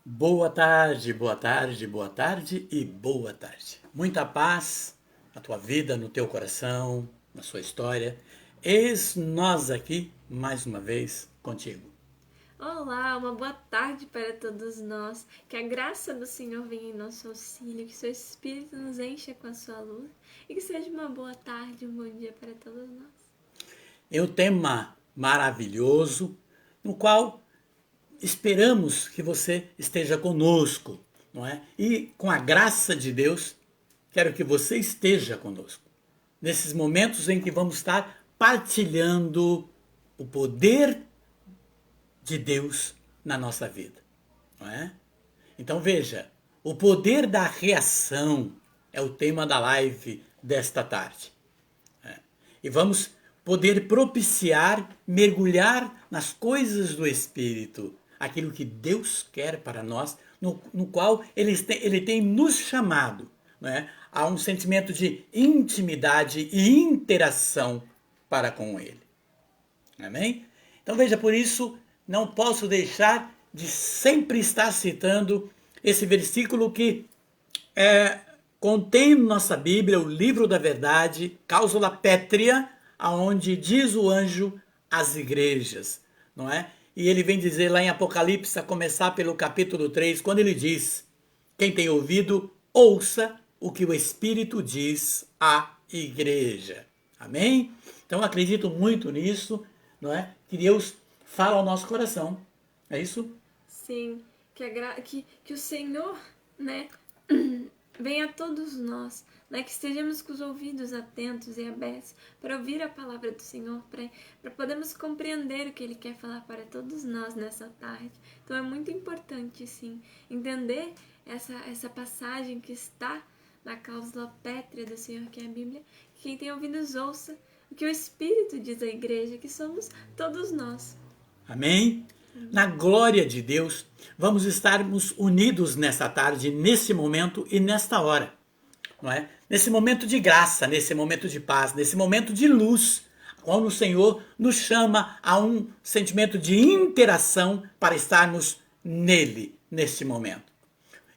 Boa tarde, boa tarde, boa tarde e boa tarde. Muita paz na tua vida, no teu coração, na sua história. Eis nós aqui mais uma vez contigo. Olá, uma boa tarde para todos nós. Que a graça do Senhor venha em nosso auxílio, que seu Espírito nos encha com a sua luz e que seja uma boa tarde, um bom dia para todos nós. É um tema maravilhoso no qual esperamos que você esteja conosco, não é? E com a graça de Deus, quero que você esteja conosco. Nesses momentos em que vamos estar partilhando o poder de Deus na nossa vida, não é? Então veja, o poder da reação é o tema da live desta tarde. E vamos poder propiciar, mergulhar nas coisas do Espírito, aquilo que Deus quer para nós, no qual ele tem nos chamado, né, a um sentimento de intimidade e interação para com Ele. Amém? Então veja, por isso não posso deixar de sempre estar citando esse versículo que contém na nossa Bíblia o livro da verdade, Cláusula Pétrea, aonde diz o anjo às igrejas, não é? E ele vem dizer lá em Apocalipse, a começar pelo capítulo 3, quando ele diz: quem tem ouvido, ouça o que o Espírito diz à igreja. Amém? Então eu acredito muito nisso, não é? Que Deus fala ao nosso coração. É isso? Sim, que o Senhor, né, venha a todos nós, né, que estejamos com os ouvidos atentos e abertos para ouvir a palavra do Senhor, para podermos compreender o que Ele quer falar para todos nós nessa tarde. Então é muito importante, sim, entender essa passagem que está na cláusula pétrea do Senhor, que é a Bíblia. Que quem tem ouvidos ouça o que o Espírito diz à igreja, que somos todos nós. Amém? Na glória de Deus, vamos estarmos unidos nesta tarde, nesse momento e nesta hora. Não é? Nesse momento de graça, nesse momento de paz, nesse momento de luz, quando o Senhor nos chama a um sentimento de interação para estarmos nele, neste momento.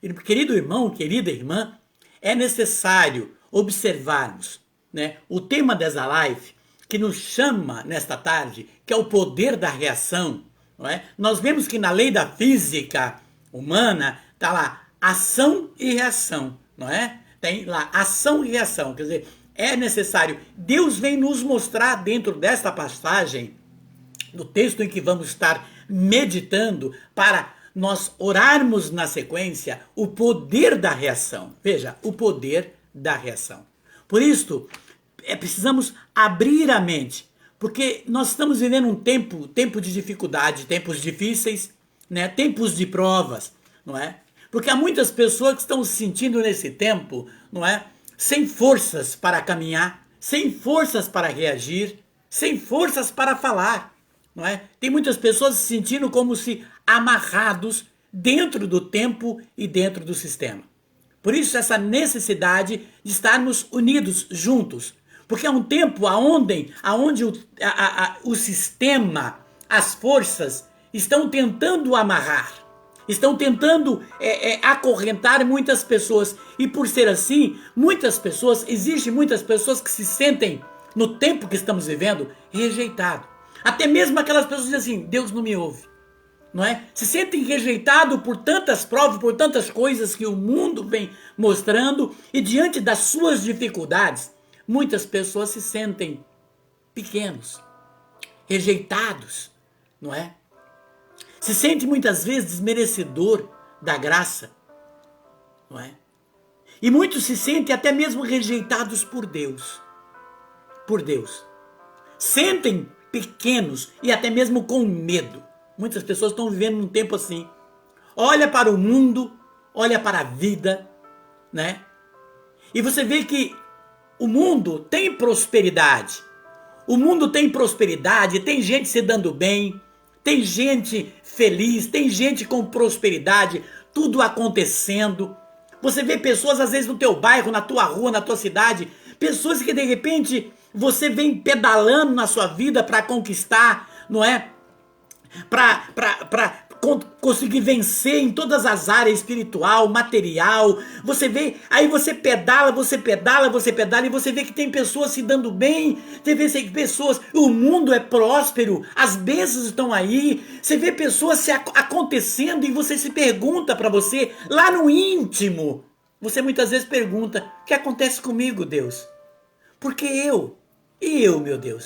E, querido irmão, querida irmã, é necessário observarmos, né, o tema dessa live que nos chama nesta tarde, que é o poder da reação. Não é? Nós vemos que na lei da física humana está lá ação e reação, não é? Tem lá ação e reação, quer dizer, é necessário. Deus vem nos mostrar dentro desta passagem, do texto em que vamos estar meditando, para nós orarmos na sequência, o poder da reação. Veja, o poder da reação. Por isso, precisamos abrir a mente, porque nós estamos vivendo um tempo de dificuldade, tempos difíceis, né? Tempos de provas, não é? Porque há muitas pessoas que estão se sentindo nesse tempo, não é? Sem forças para caminhar, sem forças para reagir, sem forças para falar, não é? Tem muitas pessoas se sentindo como se amarrados dentro do tempo e dentro do sistema. Por isso essa necessidade de estarmos unidos juntos, porque é um tempo aonde o sistema, as forças estão tentando amarrar, estão tentando acorrentar muitas pessoas. E por ser assim, existem muitas pessoas que se sentem, no tempo que estamos vivendo, rejeitados. Até mesmo aquelas pessoas que dizem assim, Deus não me ouve. Não é? Se sentem rejeitados por tantas provas, por tantas coisas que o mundo vem mostrando, e diante das suas dificuldades, muitas pessoas se sentem pequenos, rejeitados, não é? Se sente muitas vezes desmerecedor da graça, não é? E muitos se sentem até mesmo rejeitados por Deus. Por Deus. Sentem pequenos e até mesmo com medo. Muitas pessoas estão vivendo num tempo assim. Olha para o mundo, olha para a vida, né? E você vê que o mundo tem prosperidade. O mundo tem prosperidade, tem gente se dando bem, tem gente feliz, tem gente com prosperidade, tudo acontecendo. Você vê pessoas, às vezes, no teu bairro, na tua rua, na tua cidade, pessoas que, de repente, você vem pedalando na sua vida para conquistar, não é? Para conseguir vencer em todas as áreas, espiritual, material. Você vê, aí você pedala e você vê que tem pessoas se dando bem, você vê que pessoas, o mundo é próspero, as bênçãos estão aí, você vê pessoas acontecendo e você se pergunta para você, lá no íntimo, você muitas vezes pergunta, o que acontece comigo, Deus? Porque eu, meu Deus?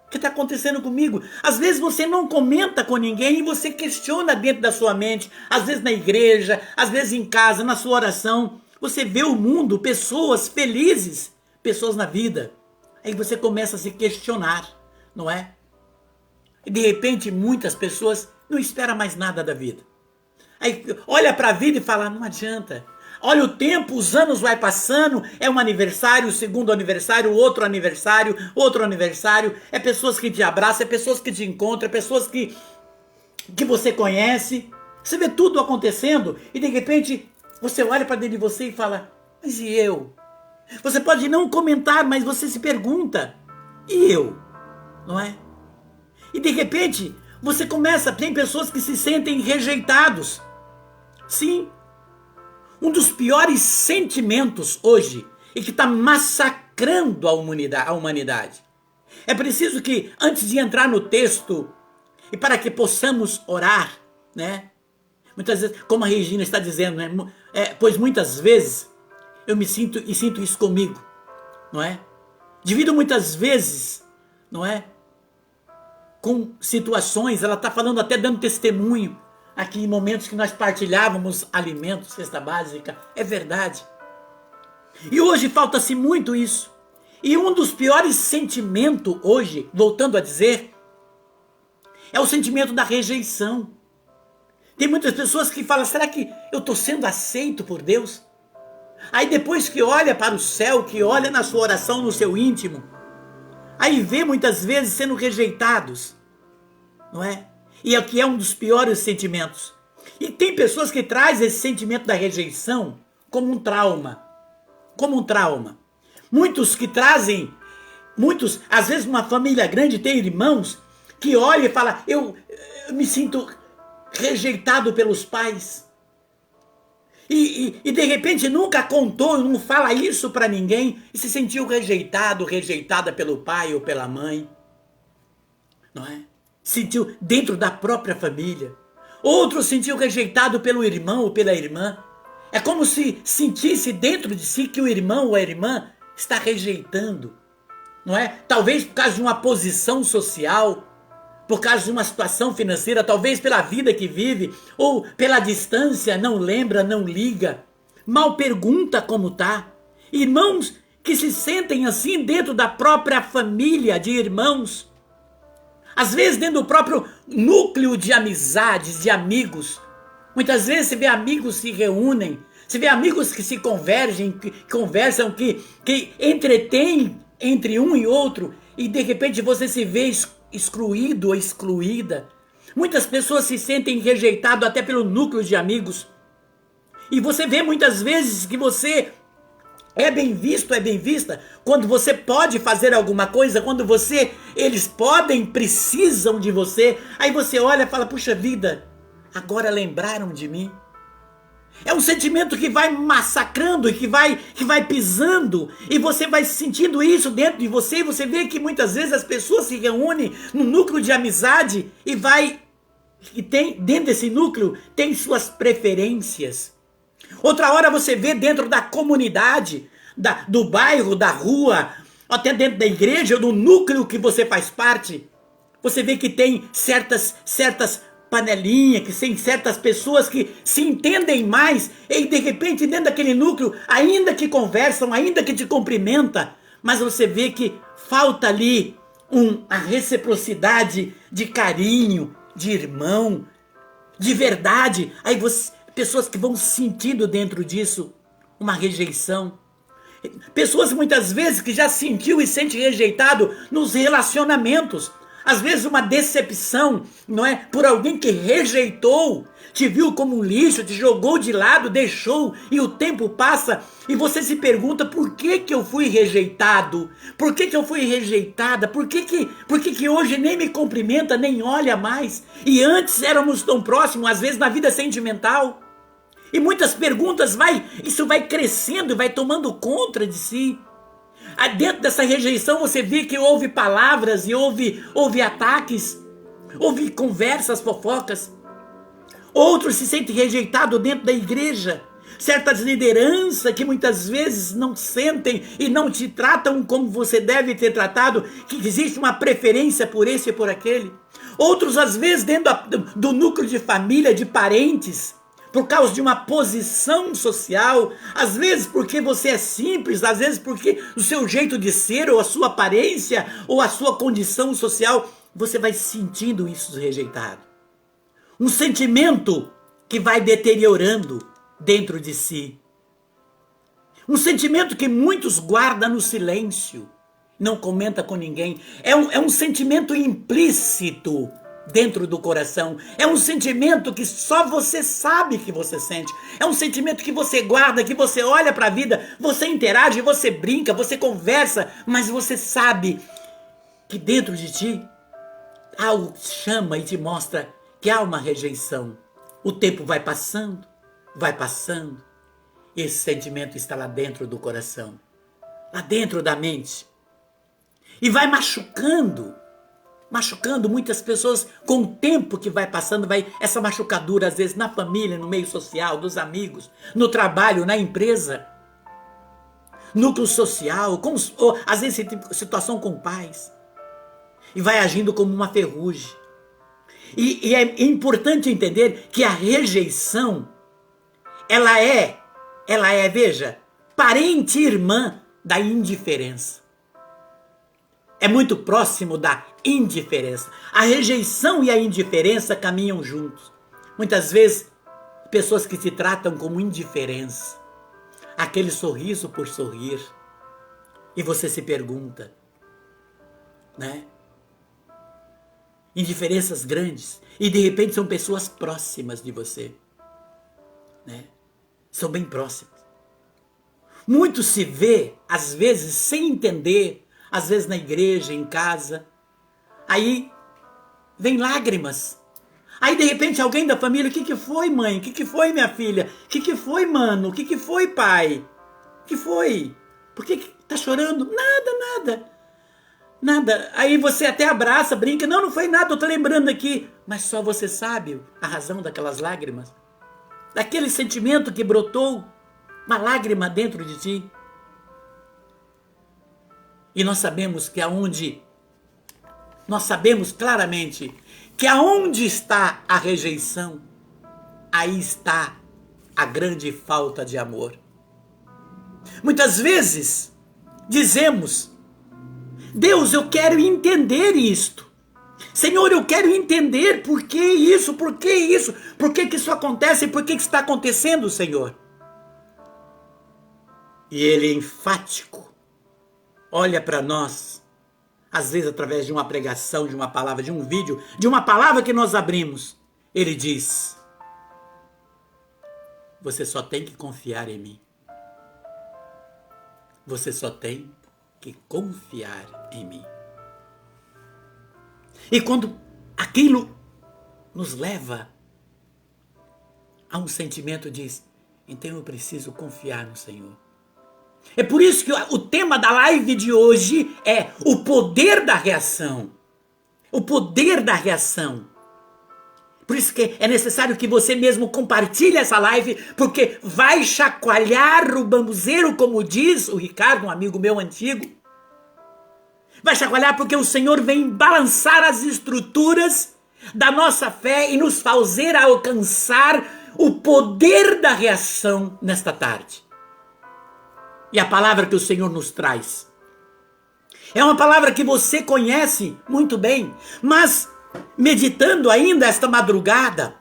O que está acontecendo comigo? Às vezes você não comenta com ninguém e você questiona dentro da sua mente, às vezes na igreja, às vezes em casa, na sua oração. Você vê o mundo, pessoas felizes, pessoas na vida. Aí você começa a se questionar, não é? E de repente muitas pessoas não esperam mais nada da vida. Aí olha para a vida e fala, não adianta. Olha o tempo, os anos vai passando, é um aniversário, segundo aniversário, outro aniversário, é pessoas que te abraçam, é pessoas que te encontram, é pessoas que você conhece. Você vê tudo acontecendo e de repente você olha para dentro de você e fala, mas e eu? Você pode não comentar, mas você se pergunta, e eu? Não é? E de repente você começa, tem pessoas que se sentem rejeitados. Sim. Um dos piores sentimentos hoje e que está massacrando a humanidade. É preciso que, antes de entrar no texto, e para que possamos orar, né? Muitas vezes, como a Regina está dizendo, né? Pois muitas vezes eu me sinto e sinto isso comigo, não é? Divido muitas vezes, não é? Com situações, ela está falando até dando testemunho, aqui em momentos que nós partilhávamos alimentos, cesta básica, é verdade. E hoje falta-se muito isso. E um dos piores sentimentos hoje, voltando a dizer, é o sentimento da rejeição. Tem muitas pessoas que falam, será que eu estou sendo aceito por Deus? Aí depois que olha para o céu, que olha na sua oração, no seu íntimo, aí vê muitas vezes sendo rejeitados, não é? E aqui é um dos piores sentimentos. E tem pessoas que trazem esse sentimento da rejeição como um trauma. Como um trauma. Muitos que trazem, às vezes uma família grande tem irmãos que olham e falam, eu me sinto rejeitado pelos pais. E de repente nunca contou, não fala isso para ninguém e se sentiu rejeitada pelo pai ou pela mãe. Não é? Sentiu dentro da própria família. Outro sentiu rejeitado pelo irmão ou pela irmã. É como se sentisse dentro de si que o irmão ou a irmã está rejeitando, não é? Talvez por causa de uma posição social, por causa de uma situação financeira, talvez pela vida que vive, ou pela distância, não lembra, não liga, mal pergunta como tá. Irmãos que se sentem assim dentro da própria família de irmãos, às vezes dentro do próprio núcleo de amizades, de amigos. Muitas vezes você vê amigos se reúnem, você vê amigos que se convergem, que conversam, que entretêm entre um e outro, e de repente você se vê excluído ou excluída. Muitas pessoas se sentem rejeitadas até pelo núcleo de amigos. E você vê muitas vezes que você é bem visto, é bem vista, quando você pode fazer alguma coisa, quando eles podem, precisam de você, aí você olha e fala, puxa vida, agora lembraram de mim. É um sentimento que vai massacrando e que vai pisando, e você vai sentindo isso dentro de você, e você vê que muitas vezes as pessoas se reúnem no núcleo de amizade e tem, dentro desse núcleo, tem suas preferências. Outra hora você vê dentro da comunidade, do bairro, da rua, até dentro da igreja, do núcleo que você faz parte, você vê que tem certas panelinhas, que tem certas pessoas que se entendem mais, e de repente dentro daquele núcleo, ainda que conversam, ainda que te cumprimentam, mas você vê que falta ali a reciprocidade de carinho, de irmão, de verdade. Aí pessoas que vão sentindo dentro disso uma rejeição. Pessoas muitas vezes que já sentiu e sente rejeitado nos relacionamentos. Às vezes uma decepção, não é? Por alguém que rejeitou, te viu como um lixo, te jogou de lado, deixou, e o tempo passa e você se pergunta: por que que eu fui rejeitado? Por que que eu fui rejeitada? Por que que hoje nem me cumprimenta, nem olha mais? E antes éramos tão próximos, às vezes na vida sentimental. E muitas perguntas isso vai crescendo e vai tomando conta de si. Dentro dessa rejeição você vê que houve palavras e houve ataques, houve conversas, fofocas. Outros se sentem rejeitados dentro da igreja. Certas lideranças que muitas vezes não sentem e não te tratam como você deve ter tratado, que existe uma preferência por esse e por aquele. Outros às vezes dentro do núcleo de família, de parentes, por causa de uma posição social, às vezes porque você é simples, às vezes porque o seu jeito de ser, ou a sua aparência, ou a sua condição social, você vai sentindo isso rejeitado. Um sentimento que vai deteriorando dentro de si. Um sentimento que muitos guardam no silêncio, não comenta com ninguém. É um sentimento implícito dentro do coração. É um sentimento que só você sabe que você sente. É um sentimento que você guarda, que você olha para a vida, você interage, você brinca, você conversa, mas você sabe que dentro de ti algo chama e te mostra que há uma rejeição. O tempo vai passando, e esse sentimento está lá dentro do coração, lá dentro da mente, e vai machucando muitas pessoas. Com o tempo que vai passando, vai essa machucadura, às vezes na família, no meio social, dos amigos, no trabalho, na empresa, núcleo social, ou às vezes situação com pais, e vai agindo como uma ferrugem. E é importante entender que a rejeição, ela é, veja, parente e irmã da indiferença. É muito próximo da indiferença. A rejeição e a indiferença caminham juntos. Muitas vezes, pessoas que se tratam como indiferença. Aquele sorriso por sorrir. E você se pergunta, né? Indiferenças grandes. E de repente são pessoas próximas de você, né? São bem próximas. Muito se vê, às vezes, sem entender, às vezes na igreja, em casa. Aí vem lágrimas. Aí de repente alguém da família: o que foi, mãe? O que foi, minha filha? O que foi, mano? O que foi, pai? O que foi? Por que tá chorando? Nada. Aí você até abraça, brinca: não foi nada, eu tô lembrando aqui. Mas só você sabe a razão daquelas lágrimas. Daquele sentimento que brotou, uma lágrima dentro de ti. E nós sabemos claramente que aonde está a rejeição, aí está a grande falta de amor. Muitas vezes dizemos: Deus, eu quero entender isto. Senhor, eu quero entender por que isso, por que isso acontece, por que está acontecendo, Senhor. E Ele é enfático, olha para nós, às vezes através de uma pregação, de uma palavra, de um vídeo, de uma palavra que nós abrimos. Ele diz: você só tem que confiar em mim. Você só tem que confiar em mim. E quando aquilo nos leva a um sentimento, diz: então eu preciso confiar no Senhor. É por isso que o tema da live de hoje é o poder da reação. O poder da reação. Por isso que é necessário que você mesmo compartilhe essa live, porque vai chacoalhar o bambuzeiro, como diz o Ricardo, um amigo meu antigo. Vai chacoalhar porque o Senhor vem balançar as estruturas da nossa fé e nos fazer alcançar o poder da reação nesta tarde. E a palavra que o Senhor nos traz é uma palavra que você conhece muito bem, mas meditando ainda esta madrugada,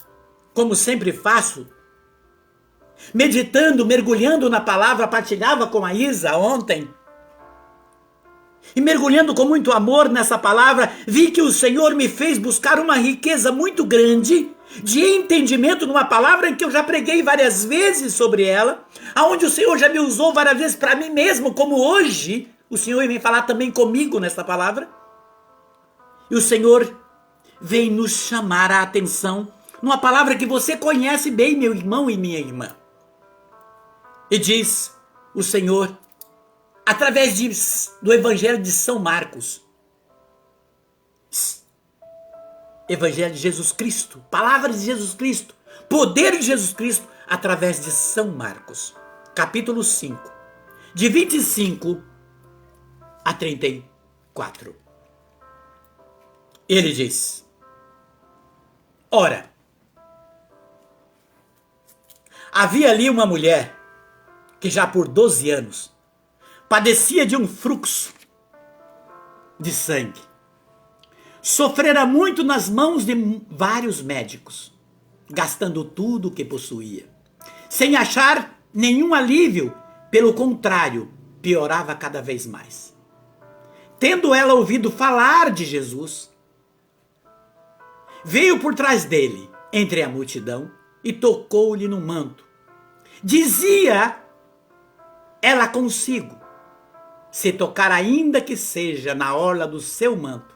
como sempre faço, meditando, mergulhando na palavra, partilhava com a Isa ontem, E mergulhando com muito amor nessa palavra, vi que o Senhor me fez buscar uma riqueza muito grande de entendimento numa palavra em que eu já preguei várias vezes sobre ela, aonde o Senhor já me usou várias vezes para mim mesmo, como hoje o Senhor vem falar também comigo nessa palavra. E o Senhor vem nos chamar a atenção numa palavra que você conhece bem, meu irmão e minha irmã. E diz o Senhor, através do Evangelho de São Marcos, Evangelho de Jesus Cristo, palavras de Jesus Cristo, poder de Jesus Cristo, através de São Marcos, capítulo 5, de 25 a 34. Ele diz, ora, havia ali uma mulher que já por 12 anos padecia de um fluxo de sangue. Sofrera muito nas mãos de vários médicos, gastando tudo o que possuía, sem achar nenhum alívio, pelo contrário, piorava cada vez mais. Tendo ela ouvido falar de Jesus, veio por trás dele, entre a multidão, e tocou-lhe no manto. Dizia ela consigo, se tocar ainda que seja na orla do seu manto,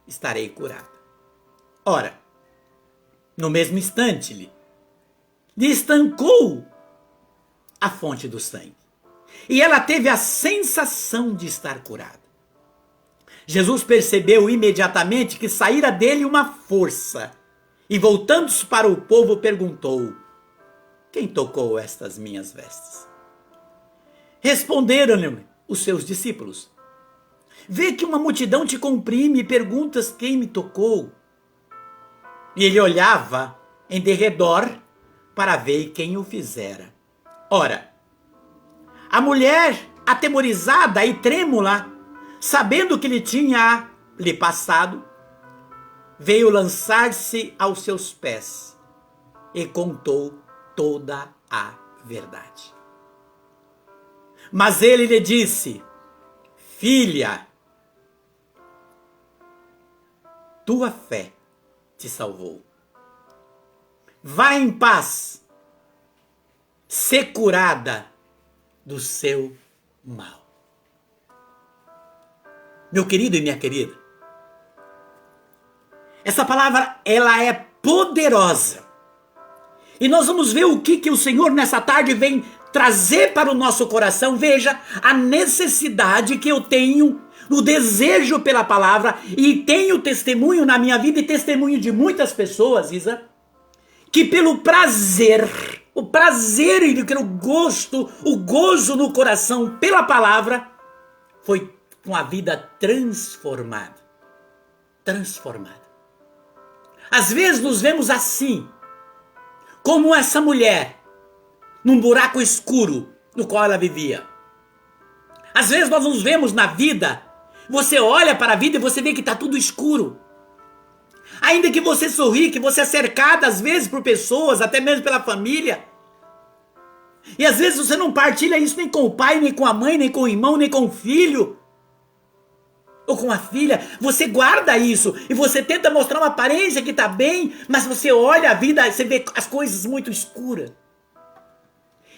estarei curada. Ora, no mesmo instante lhe estancou a fonte do sangue, e ela teve a sensação de estar curada. Jesus percebeu imediatamente que saíra dele uma força, e voltando-se para o povo perguntou, quem tocou estas minhas vestes? Responderam-lhe os seus discípulos, vê que uma multidão te comprime e perguntas quem me tocou. E ele olhava em derredor para ver quem o fizera. Ora, a mulher, atemorizada e trêmula, sabendo que lhe tinha lhe passado, veio lançar-se aos seus pés e contou toda a verdade. Mas ele lhe disse, filha, tua fé te salvou. Vá em paz, sê curada do seu mal. Meu querido e minha querida, essa palavra, ela é poderosa. E nós vamos ver o que o Senhor nessa tarde vem trazer para o nosso coração. Veja a necessidade que eu tenho, o desejo pela palavra, e tenho testemunho na minha vida e testemunho de muitas pessoas, Isa, que pelo prazer, o prazer e o gosto, o gozo no coração pela palavra, foi com a vida transformada. Transformada. Às vezes nos vemos assim, como essa mulher, num buraco escuro no qual ela vivia. Às vezes nós nos vemos na vida, você olha para a vida e você vê que está tudo escuro. Ainda que você sorri, que você é cercada às vezes por pessoas, até mesmo pela família. E às vezes você não partilha isso nem com o pai, nem com a mãe, nem com o irmão, nem com o filho. Ou com a filha, você guarda isso e você tenta mostrar uma aparência que está bem, mas você olha a vida, você vê as coisas muito escuras.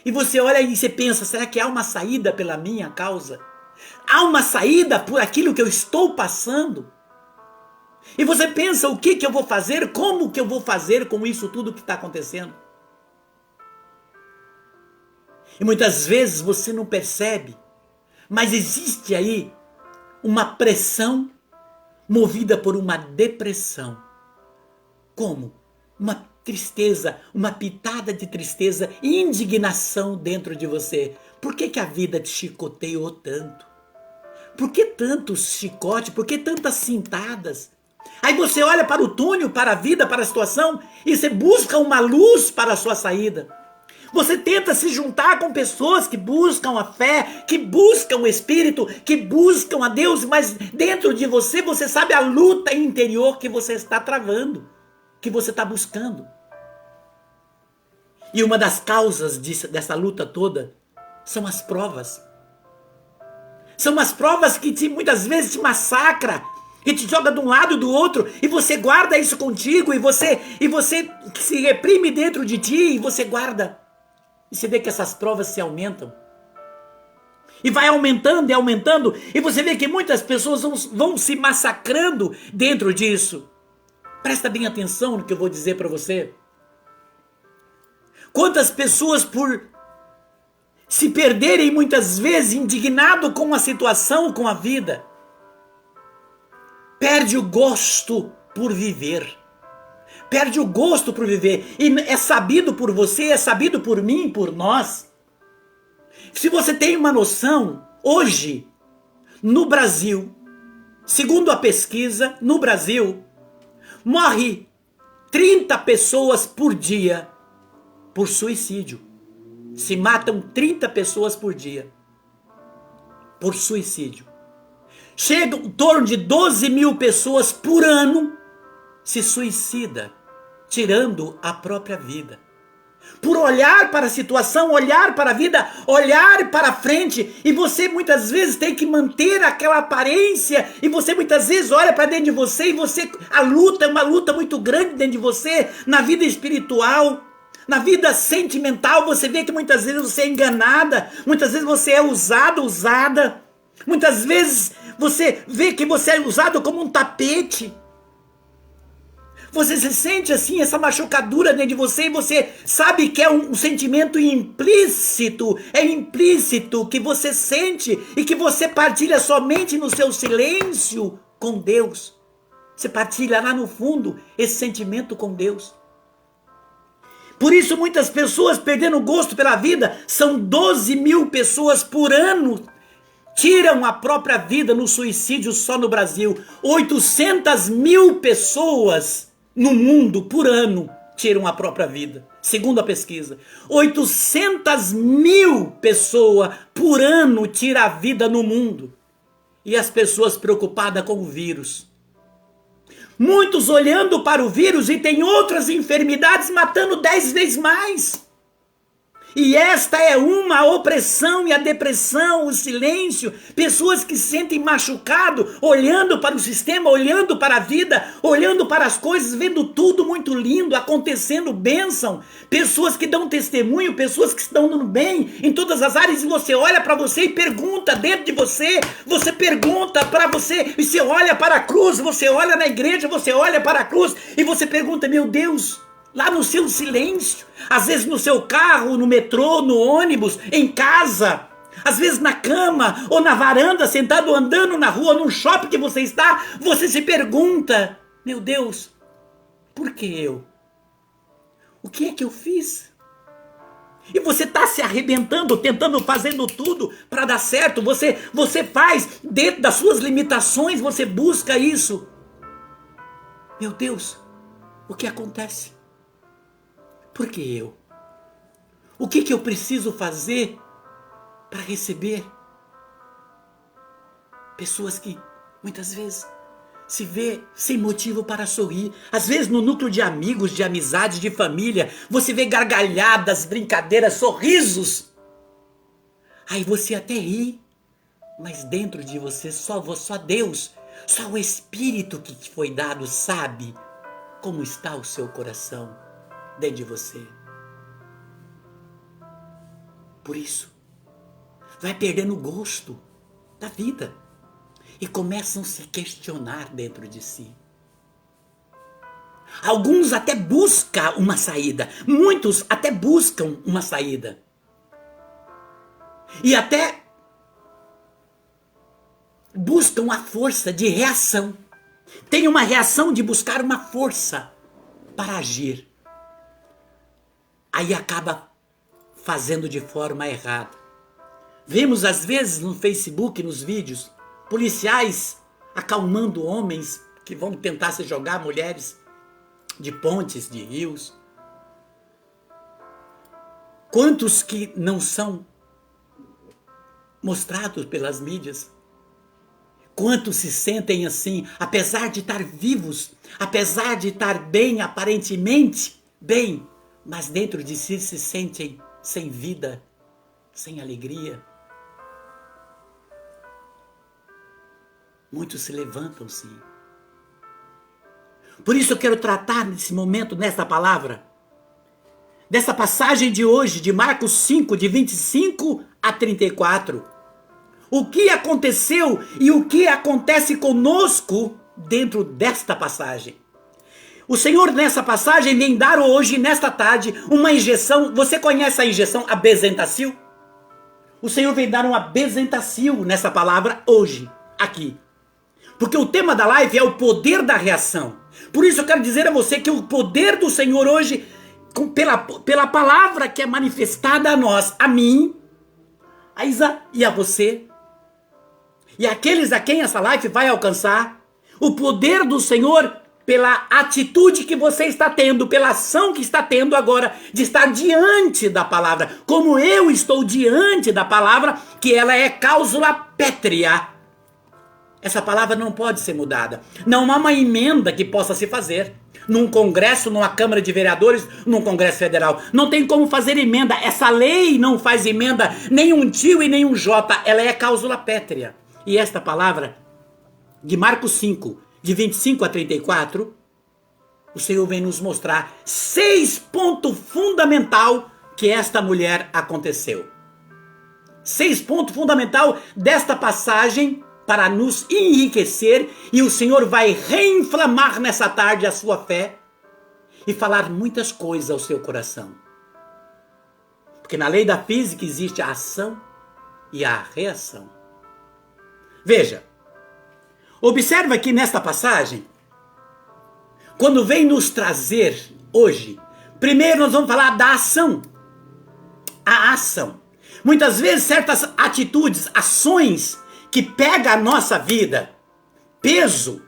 E você olha e você pensa, será que há uma saída pela minha causa? Há uma saída por aquilo que eu estou passando? E você pensa, o que eu vou fazer? Como que eu vou fazer com isso tudo que está acontecendo? E muitas vezes você não percebe, mas existe aí uma pressão movida por uma depressão. Como? Uma tristeza, uma pitada de tristeza e indignação dentro de você. Por que a vida te chicoteou tanto? Por que tantos chicotes? Por que tantas cintadas? Aí você olha para o túnel, para a vida, para a situação e você busca uma luz para a sua saída. Você tenta se juntar com pessoas que buscam a fé, que buscam o Espírito, que buscam a Deus, mas dentro de você, você sabe a luta interior que você está travando, que você está buscando. E uma das causas dessa luta toda são as provas. São as provas que muitas vezes te massacra, que te joga de um lado e do outro, e você guarda isso contigo, e você se reprime dentro de ti, e você guarda. E você vê que essas provas se aumentam. E vai aumentando e aumentando, e você vê que muitas pessoas vão se massacrando dentro disso. Presta bem atenção no que eu vou dizer para você. Quantas pessoas, por se perderem muitas vezes indignado com a situação, com a vida, perde o gosto por viver. Perde o gosto por viver. E é sabido por você, é sabido por mim, por nós. Se você tem uma noção, hoje, no Brasil, segundo a pesquisa, no Brasil, morre 30 pessoas por dia por suicídio. Se matam 30 pessoas por dia por suicídio. Chega em torno de 12 mil pessoas por ano se suicida, tirando a própria vida. Por olhar para a situação, olhar para a vida, olhar para frente, e você muitas vezes tem que manter aquela aparência, e você muitas vezes olha para dentro de você, e a luta é uma luta muito grande dentro de você, na vida espiritual, na vida sentimental. Você vê que muitas vezes você é enganada, muitas vezes você é usada, muitas vezes você vê que você é usado como um tapete. Você se sente assim, essa machucadura dentro de você, e você sabe que é um sentimento implícito, é implícito que você sente e que você partilha somente no seu silêncio com Deus. Você partilha lá no fundo esse sentimento com Deus. Por isso muitas pessoas perdendo o gosto pela vida, são 12 mil pessoas por ano tiram a própria vida no suicídio só no Brasil. 800 mil pessoas no mundo, por ano, tiram a própria vida. Segundo a pesquisa, 800 mil pessoas por ano tiram a vida no mundo. E as pessoas preocupadas com o vírus. Muitos olhando para o vírus e tem outras enfermidades matando 10 vezes mais. E esta é uma opressão, e a depressão, o silêncio, pessoas que se sentem machucados, olhando para o sistema, olhando para a vida, olhando para as coisas, vendo tudo muito lindo, acontecendo bênção, pessoas que dão testemunho, pessoas que estão dando bem em todas as áreas, e você olha para você e pergunta dentro de você, você pergunta para você, e você olha para a cruz, você olha na igreja, você olha para a cruz, e você pergunta, meu Deus, lá no seu silêncio, às vezes no seu carro, no metrô, no ônibus, em casa, às vezes na cama ou na varanda, sentado andando na rua, num shopping que você está, você se pergunta, meu Deus, por que eu? O que é que eu fiz? E você está se arrebentando, tentando, fazendo tudo para dar certo, você faz dentro das suas limitações, você busca isso. Meu Deus, o que acontece? Por que eu? O que eu preciso fazer para receber? Pessoas que muitas vezes se vê sem motivo para sorrir. Às vezes no núcleo de amigos, de amizade, de família, você vê gargalhadas, brincadeiras, sorrisos. Aí você até ri, mas dentro de você só Deus, só o Espírito que te foi dado sabe como está o seu coração dentro de você. Por isso, vai perdendo o gosto da vida e começam a se questionar dentro de si. Alguns até buscam uma saída, muitos até buscam uma saída. E até buscam a força de reação. Tem uma reação de buscar uma força para agir. Aí acaba fazendo de forma errada. Vemos às vezes no Facebook, nos vídeos, policiais acalmando homens que vão tentar se jogar mulheres de pontes, de rios. Quantos que não são mostrados pelas mídias? Quantos se sentem assim, apesar de estar vivos, apesar de estar bem, aparentemente bem, mas dentro de si se sentem sem vida, sem alegria. Muitos se levantam, sim. Por isso eu quero tratar nesse momento, nesta palavra, dessa passagem de hoje, de Marcos 5, de 25 a 34. O que aconteceu e o que acontece conosco dentro desta passagem. O Senhor, nessa passagem, vem dar hoje, nesta tarde, uma injeção. Você conhece a injeção, a Bezentacil? O Senhor vem dar uma Bezentacil nessa palavra hoje, aqui. Porque o tema da live é o poder da reação. Por isso eu quero dizer a você que o poder do Senhor hoje, pela palavra que é manifestada a nós, a mim, a Isa e a você, e aqueles a quem essa live vai alcançar, o poder do Senhor pela atitude que você está tendo, pela ação que está tendo agora, de estar diante da palavra, como eu estou diante da palavra, que ela é cláusula pétrea. Essa palavra não pode ser mudada. Não há uma emenda que possa se fazer. Num congresso, numa Câmara de Vereadores, num Congresso Federal. Não tem como fazer emenda. Essa lei não faz emenda, nem um tio e nem um jota. Ela é cláusula pétrea. E esta palavra, de Marcos 5, de 25 a 34, o Senhor vem nos mostrar 6 pontos fundamental que esta mulher aconteceu. 6 pontos fundamental desta passagem para nos enriquecer, e o Senhor vai reinflamar nessa tarde a sua fé e falar muitas coisas ao seu coração. Porque na lei da física existe a ação e a reação. Veja, observa aqui nesta passagem, quando vem nos trazer hoje, primeiro nós vamos falar da ação. A ação. Muitas vezes certas atitudes, ações que pega a nossa vida, peso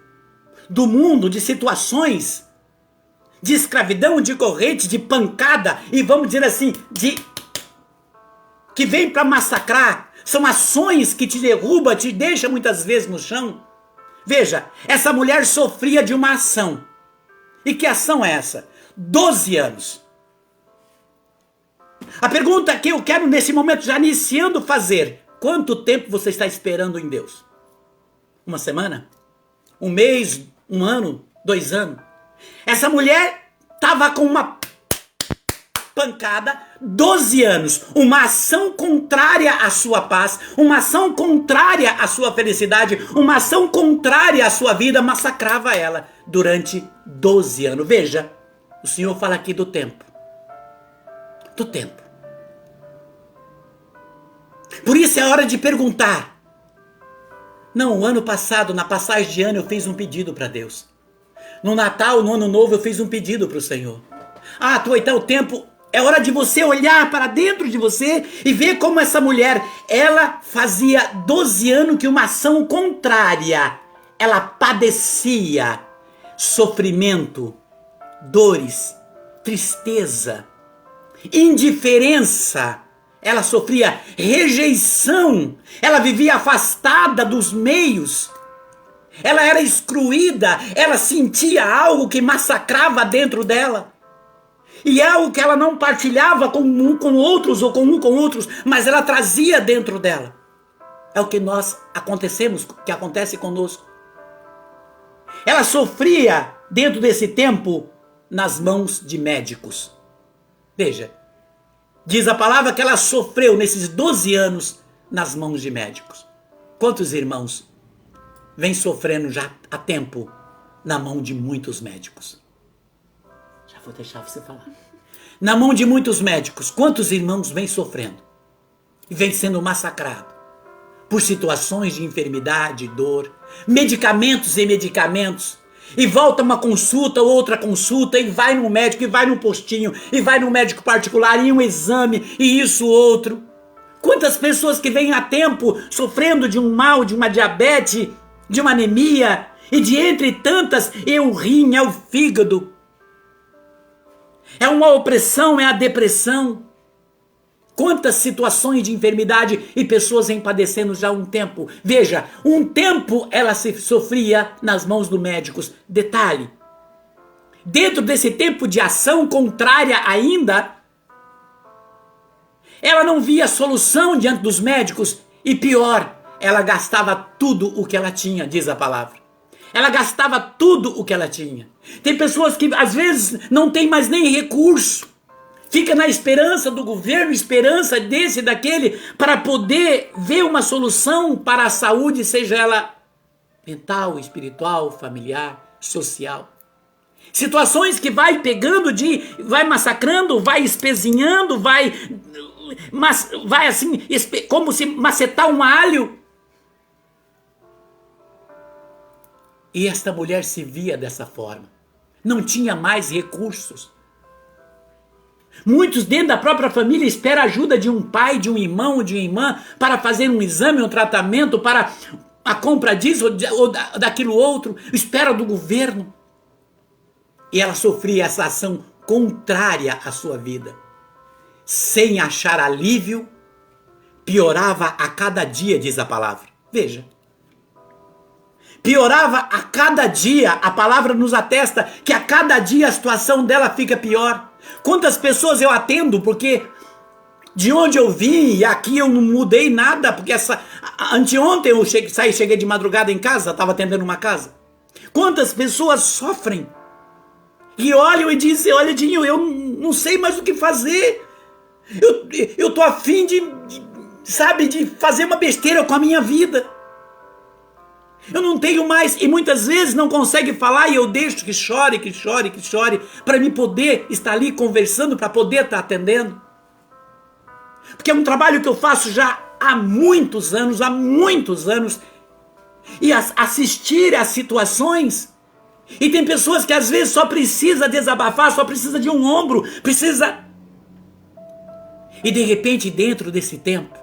do mundo, de situações, de escravidão, de corrente, de pancada, e vamos dizer assim, que vem para massacrar, são ações que te derrubam, te deixam muitas vezes no chão. Veja, essa mulher sofria de uma ação. E que ação é essa? 12 anos. A pergunta que eu quero nesse momento, já iniciando fazer: quanto tempo você está esperando em Deus? Uma semana? Um mês? Um ano? 2 anos? Essa mulher estava com uma pancada, 12 anos, uma ação contrária à sua paz, uma ação contrária à sua felicidade, uma ação contrária à sua vida, massacrava ela durante 12 anos. Veja, o Senhor fala aqui do tempo. Do tempo. Por isso é hora de perguntar. Não, o ano passado, na passagem de ano, eu fiz um pedido para Deus. No Natal, no Ano Novo, eu fiz um pedido para o Senhor. Então o tempo... É hora de você olhar para dentro de você e ver como essa mulher, ela fazia 12 anos que uma ação contrária, ela padecia sofrimento, dores, tristeza, indiferença, ela sofria rejeição, ela vivia afastada dos meios, ela era excluída, ela sentia algo que massacrava dentro dela. E é algo que ela não partilhava com outros ou com outros, mas ela trazia dentro dela. É o que que acontece conosco. Ela sofria dentro desse tempo nas mãos de médicos. Veja, diz a palavra que ela sofreu nesses 12 anos nas mãos de médicos. Quantos irmãos vêm sofrendo já há tempo na mão de muitos médicos? Vou deixar você falar. Na mão de muitos médicos, quantos irmãos vêm sofrendo e vêm sendo massacrados por situações de enfermidade, dor, medicamentos e medicamentos, e volta uma consulta, outra consulta, e vai no médico, e vai no postinho, e vai no médico particular, e um exame, e isso, outro. Quantas pessoas que vêm há tempo sofrendo de um mal, de uma diabetes, de uma anemia, e de entre tantas, é o rim, é o fígado, é uma opressão, é a depressão. Quantas situações de enfermidade e pessoas vêm padecendo já há um tempo. Veja, um tempo ela se sofria nas mãos dos médicos. Detalhe, dentro desse tempo de ação contrária ainda, ela não via solução diante dos médicos. E pior, ela gastava tudo o que ela tinha, diz a palavra. Ela gastava tudo o que ela tinha. Tem pessoas que às vezes não tem mais nem recurso. Fica na esperança do governo, esperança desse e daquele, para poder ver uma solução para a saúde, seja ela mental, espiritual, familiar, social. Situações que vai pegando, vai massacrando, vai espezinhando, vai assim, como se macetar um alho. E esta mulher se via dessa forma. Não tinha mais recursos. Muitos dentro da própria família esperam a ajuda de um pai, de um irmão, de uma irmã, para fazer um exame, um tratamento, para a compra disso ou daquilo outro, espera do governo. E ela sofria essa ação contrária à sua vida. Sem achar alívio, piorava a cada dia, diz a palavra. Veja. Piorava a cada dia, a palavra nos atesta que a cada dia a situação dela fica pior. Quantas pessoas eu atendo, porque de onde eu vim e aqui eu não mudei nada, porque anteontem eu cheguei de madrugada em casa, estava atendendo uma casa. Quantas pessoas sofrem e olham e dizem, olha Dinho, eu não sei mais o que fazer, eu tô a fim de fazer uma besteira com a minha vida. Eu não tenho mais, e muitas vezes não consegue falar e eu deixo que chore, para me poder estar ali conversando, para poder estar atendendo. Porque é um trabalho que eu faço já há muitos anos, e assistir às situações, e tem pessoas que às vezes só precisa desabafar, só precisa de um ombro, e de repente dentro desse tempo,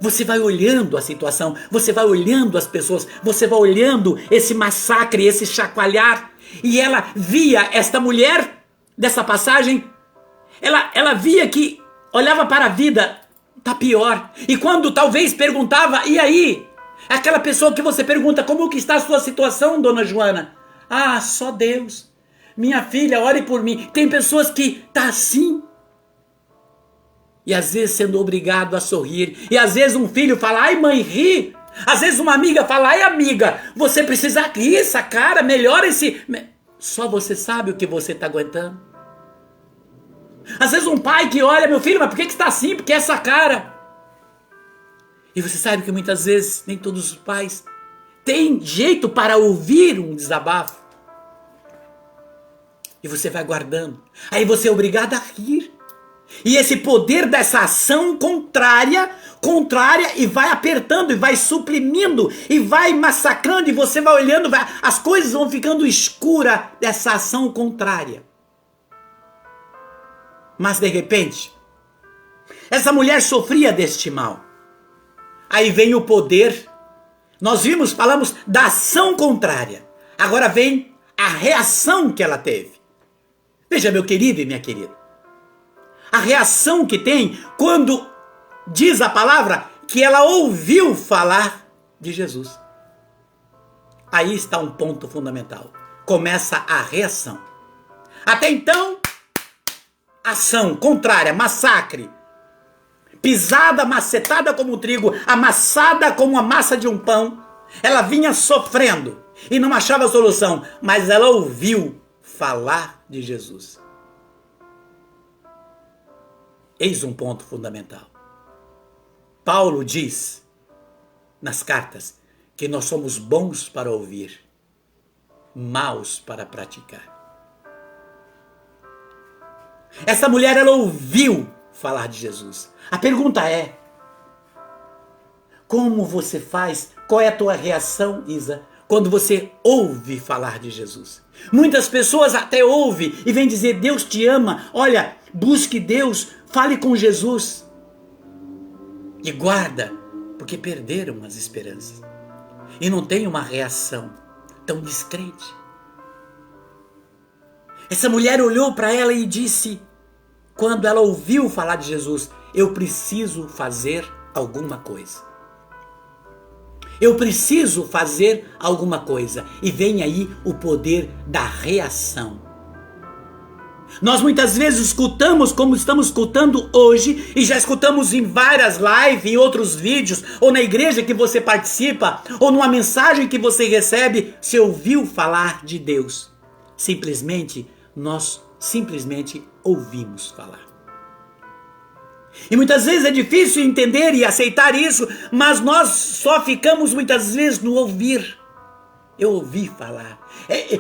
você vai olhando a situação, você vai olhando as pessoas, você vai olhando esse massacre, esse chacoalhar. E ela via esta mulher, dessa passagem, ela via que olhava para a vida, tá pior. E quando talvez perguntava, e aí? Aquela pessoa que você pergunta, como que está a sua situação, dona Joana? Ah, só Deus. Minha filha, ore por mim. Tem pessoas que tá assim. E às vezes sendo obrigado a sorrir. E às vezes um filho fala, ai mãe, ri. Às vezes uma amiga fala, ai amiga, você precisa rir essa cara, melhora esse... Só você sabe o que você está aguentando. Às vezes um pai que olha, meu filho, mas por que está assim? Porque essa cara. E você sabe que muitas vezes nem todos os pais têm jeito para ouvir um desabafo. E você vai guardando. Aí você é obrigado a rir. E esse poder dessa ação contrária, e vai apertando, e vai suprimindo, e vai massacrando, e você vai olhando, as coisas vão ficando escuras dessa ação contrária. Mas de repente, essa mulher sofria deste mal. Aí vem o poder, falamos da ação contrária. Agora vem a reação que ela teve. Veja, meu querido e minha querida. A reação que tem quando diz a palavra que ela ouviu falar de Jesus. Aí está um ponto fundamental. Começa a reação. Até então, ação contrária, massacre. Pisada, macetada como um trigo, amassada como a massa de um pão. Ela vinha sofrendo e não achava solução, mas ela ouviu falar de Jesus. Eis um ponto fundamental. Paulo diz nas cartas que nós somos bons para ouvir, maus para praticar. Essa mulher, ela ouviu falar de Jesus. A pergunta é, como você faz? Qual é a tua reação, Isa, quando você ouve falar de Jesus? Muitas pessoas até ouvem e vêm dizer, Deus te ama, olha, busque Deus, fale com Jesus. E guarda, porque perderam as esperanças. E não tem uma reação tão descrente. Essa mulher olhou para ela e disse, quando ela ouviu falar de Jesus, eu preciso fazer alguma coisa. Eu preciso fazer alguma coisa. E vem aí o poder da reação. Nós muitas vezes escutamos como estamos escutando hoje, e já escutamos em várias lives, em outros vídeos, ou na igreja que você participa, ou numa mensagem que você recebe, se ouviu falar de Deus. Nós simplesmente ouvimos falar. E muitas vezes é difícil entender e aceitar isso, mas nós só ficamos muitas vezes no ouvir. Eu ouvi falar.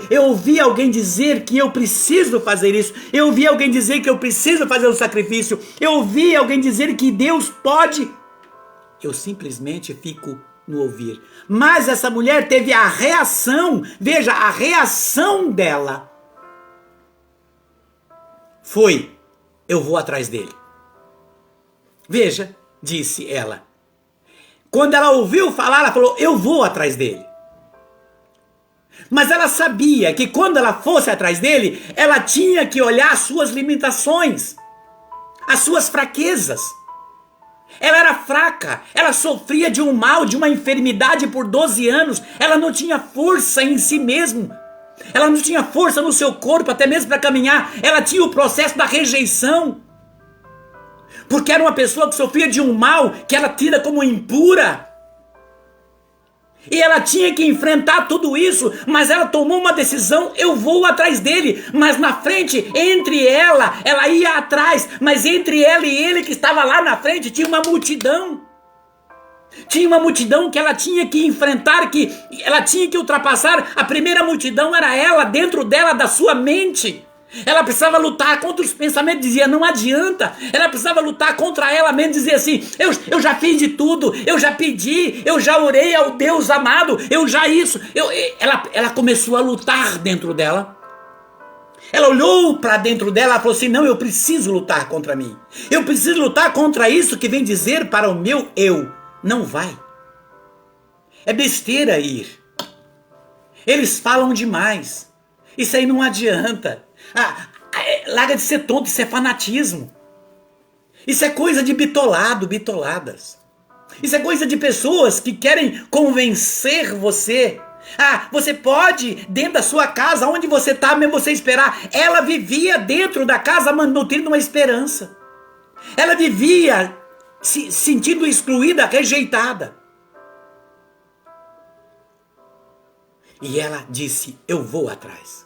Eu ouvi alguém dizer que eu preciso fazer isso. Eu ouvi alguém dizer que eu preciso fazer um sacrifício. Eu ouvi alguém dizer que Deus pode. Eu simplesmente fico no ouvir. Mas essa mulher teve a reação. Veja, a reação dela foi: eu vou atrás dele. Veja, disse ela. Quando ela ouviu falar, ela falou: eu vou atrás dele. Mas ela sabia que quando ela fosse atrás dele, ela tinha que olhar as suas limitações, as suas fraquezas. Ela era fraca, ela sofria de um mal, de uma enfermidade por 12 anos. Ela não tinha força em si mesma. Ela não tinha força no seu corpo, até mesmo para caminhar. Ela tinha o processo da rejeição. Porque era uma pessoa que sofria de um mal que era tida como impura. E ela tinha que enfrentar tudo isso, mas ela tomou uma decisão: eu vou atrás dele. Mas na frente, entre ela ia atrás, mas entre ela e ele que estava lá na frente, tinha uma multidão. Tinha uma multidão que ela tinha que enfrentar, que ela tinha que ultrapassar. A primeira multidão era ela, dentro dela, da sua mente. Ela precisava lutar contra os pensamentos, dizia: não adianta. Ela precisava lutar contra ela mesmo, dizer assim: eu já fiz de tudo, eu já pedi, eu já orei ao Deus amado, eu já isso. Ela começou a lutar dentro dela. Ela olhou para dentro dela e falou assim: não, eu preciso lutar contra mim. Eu preciso lutar contra isso que vem dizer para o meu eu: não vai. É besteira ir. Eles falam demais. Isso aí não adianta. Larga de ser tonto, isso é fanatismo. Isso é coisa de bitolado, bitoladas. Isso é coisa de pessoas que querem convencer você. Você pode, dentro da sua casa, onde você está, mesmo você esperar. Ela vivia dentro da casa, nutrindo uma esperança. Ela vivia se sentindo excluída, rejeitada. E ela disse: eu vou atrás.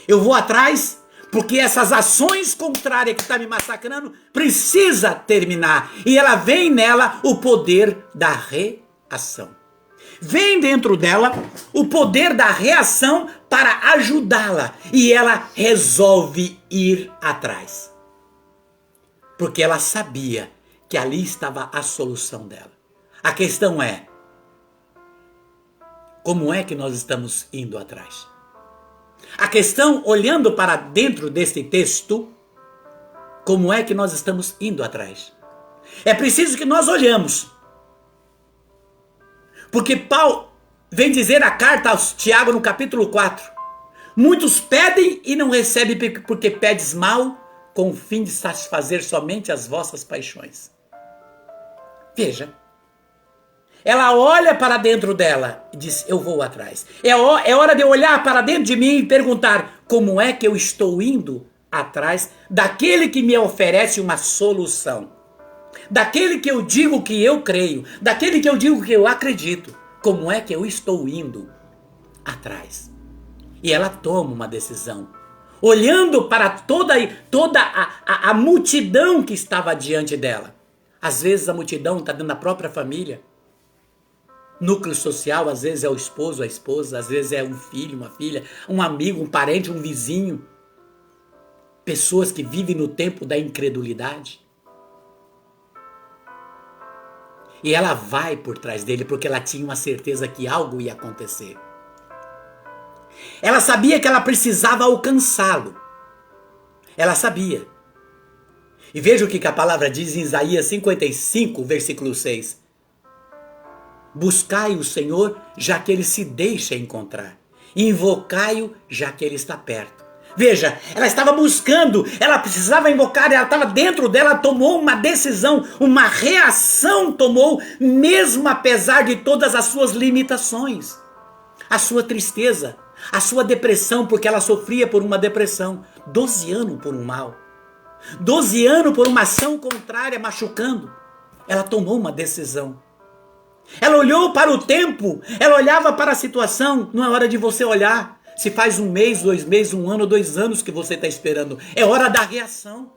Eu vou atrás porque essas ações contrárias que estão me massacrando precisa terminar. E ela vem nela o poder da reação. Vem dentro dela o poder da reação para ajudá-la. E ela resolve ir atrás. Porque ela sabia que ali estava a solução dela. A questão é: como é que nós estamos indo atrás? A questão, olhando para dentro deste texto, como é que nós estamos indo atrás? É preciso que nós olhamos. Porque Paulo vem dizer a carta aos Tiago no capítulo 4. Muitos pedem e não recebem porque pedes mal, com o fim de satisfazer somente as vossas paixões. Veja. Ela olha para dentro dela e diz: eu vou atrás. É hora de eu olhar para dentro de mim e perguntar: como é que eu estou indo atrás daquele que me oferece uma solução? Daquele que eu digo que eu creio, daquele que eu digo que eu acredito. Como é que eu estou indo atrás? E ela toma uma decisão, olhando para toda a multidão que estava diante dela. Às vezes a multidão está dentro da própria família. Núcleo social, às vezes é o esposo, a esposa, às vezes é um filho, uma filha, um amigo, um parente, um vizinho. Pessoas que vivem no tempo da incredulidade. E ela vai por trás dele porque ela tinha uma certeza que algo ia acontecer. Ela sabia que ela precisava alcançá-lo. Ela sabia. E veja o que a palavra diz em Isaías 55, versículo 6. Buscai o Senhor, já que ele se deixa encontrar. Invocai-o, já que ele está perto. Veja, ela estava buscando, ela precisava invocar, ela estava dentro dela, tomou uma decisão, uma reação tomou, mesmo apesar de todas as suas limitações, a sua tristeza, A sua depressão, porque ela sofria por uma depressão. 12 anos por um mal. 12 anos por uma ação contrária, machucando. Ela tomou uma decisão. Ela olhou para o tempo, ela olhava para a situação. Não é hora de você olhar se faz 1 mês, 2 meses, 1 ano, 2 anos que você está esperando. É hora da reação.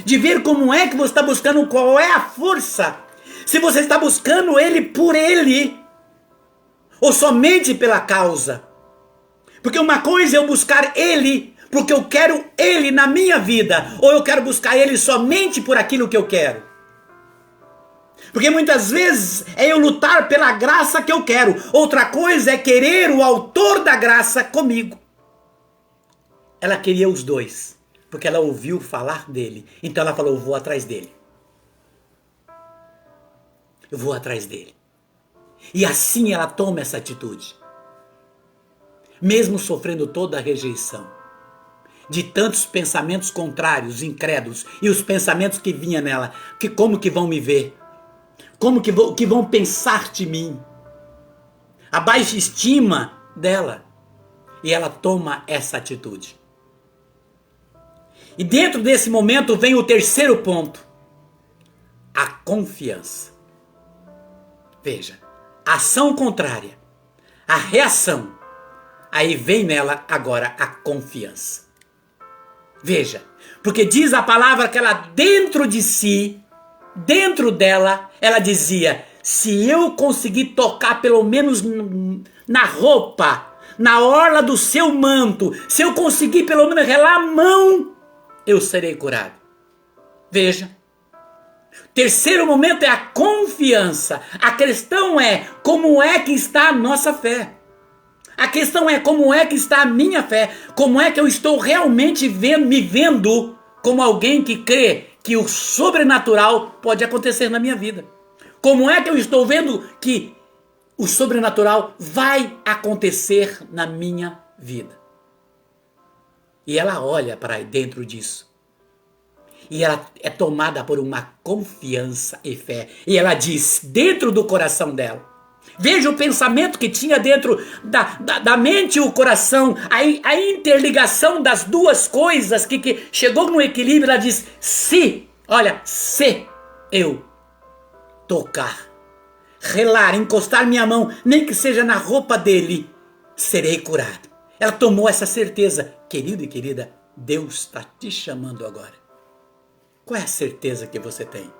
De ver como é que você está buscando, qual é a força. Se você está buscando ele por ele, ou somente pela causa. Porque uma coisa é eu buscar ele porque eu quero ele na minha vida, ou eu quero buscar ele somente por aquilo que eu quero. Porque muitas vezes é eu lutar pela graça que eu quero. Outra coisa é querer o autor da graça comigo. Ela queria os dois, porque ela ouviu falar dele. Então ela falou, eu vou atrás dele. Eu vou atrás dele. E assim ela toma essa atitude. Mesmo sofrendo toda a rejeição. De tantos pensamentos contrários, incrédulos. E os pensamentos que vinham nela. Que como que vão me ver? Como que vão pensar de mim? A baixa estima dela. E ela toma essa atitude. E dentro desse momento vem o terceiro ponto. A confiança. Veja, a ação contrária. A reação. Aí vem nela agora a confiança. Veja, porque diz a palavra que ela dentro de si, dentro dela, ela dizia, se eu conseguir tocar pelo menos na roupa, na orla do seu manto, se eu conseguir pelo menos relar a mão, eu serei curado. Veja. Terceiro momento é a confiança. A questão é como é que está a nossa fé. A questão é como é que está a minha fé. Como é que eu estou realmente me vendo como alguém que crê que o sobrenatural pode acontecer na minha vida. Como é que eu estou vendo que o sobrenatural vai acontecer na minha vida. E ela olha para dentro disso. E ela é tomada por uma confiança e fé. E ela diz, dentro do coração dela. Veja o pensamento que tinha dentro da mente e o coração. A interligação das duas coisas que chegou no equilíbrio. Ela diz, se eu tocar, relar, encostar minha mão, nem que seja na roupa dele, serei curado. Ela tomou essa certeza. Querido e querida, Deus está te chamando agora. Qual é a certeza que você tem?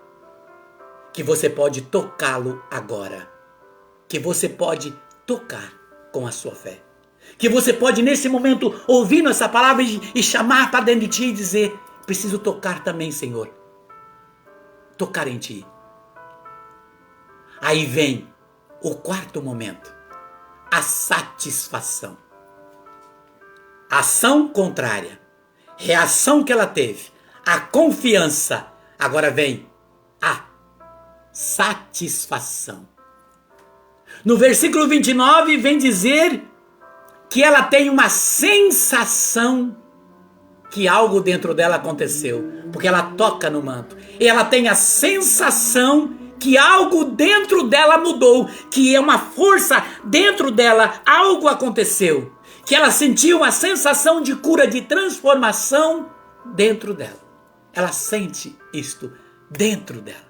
Que você pode tocá-lo agora. Que você pode tocar com a sua fé. Que você pode, nesse momento, ouvindo essa palavra e chamar para dentro de ti e dizer, preciso tocar também, Senhor. Tocar em ti. Aí vem o quarto momento. A satisfação. Ação contrária. Reação que ela teve. A confiança. Agora vem a satisfação. No versículo 29 vem dizer que ela tem uma sensação que algo dentro dela aconteceu. Porque ela toca no manto. E ela tem a sensação que algo dentro dela mudou. Que é uma força dentro dela. Algo aconteceu. Que ela sentiu uma sensação de cura, de transformação dentro dela. Ela sente isto dentro dela.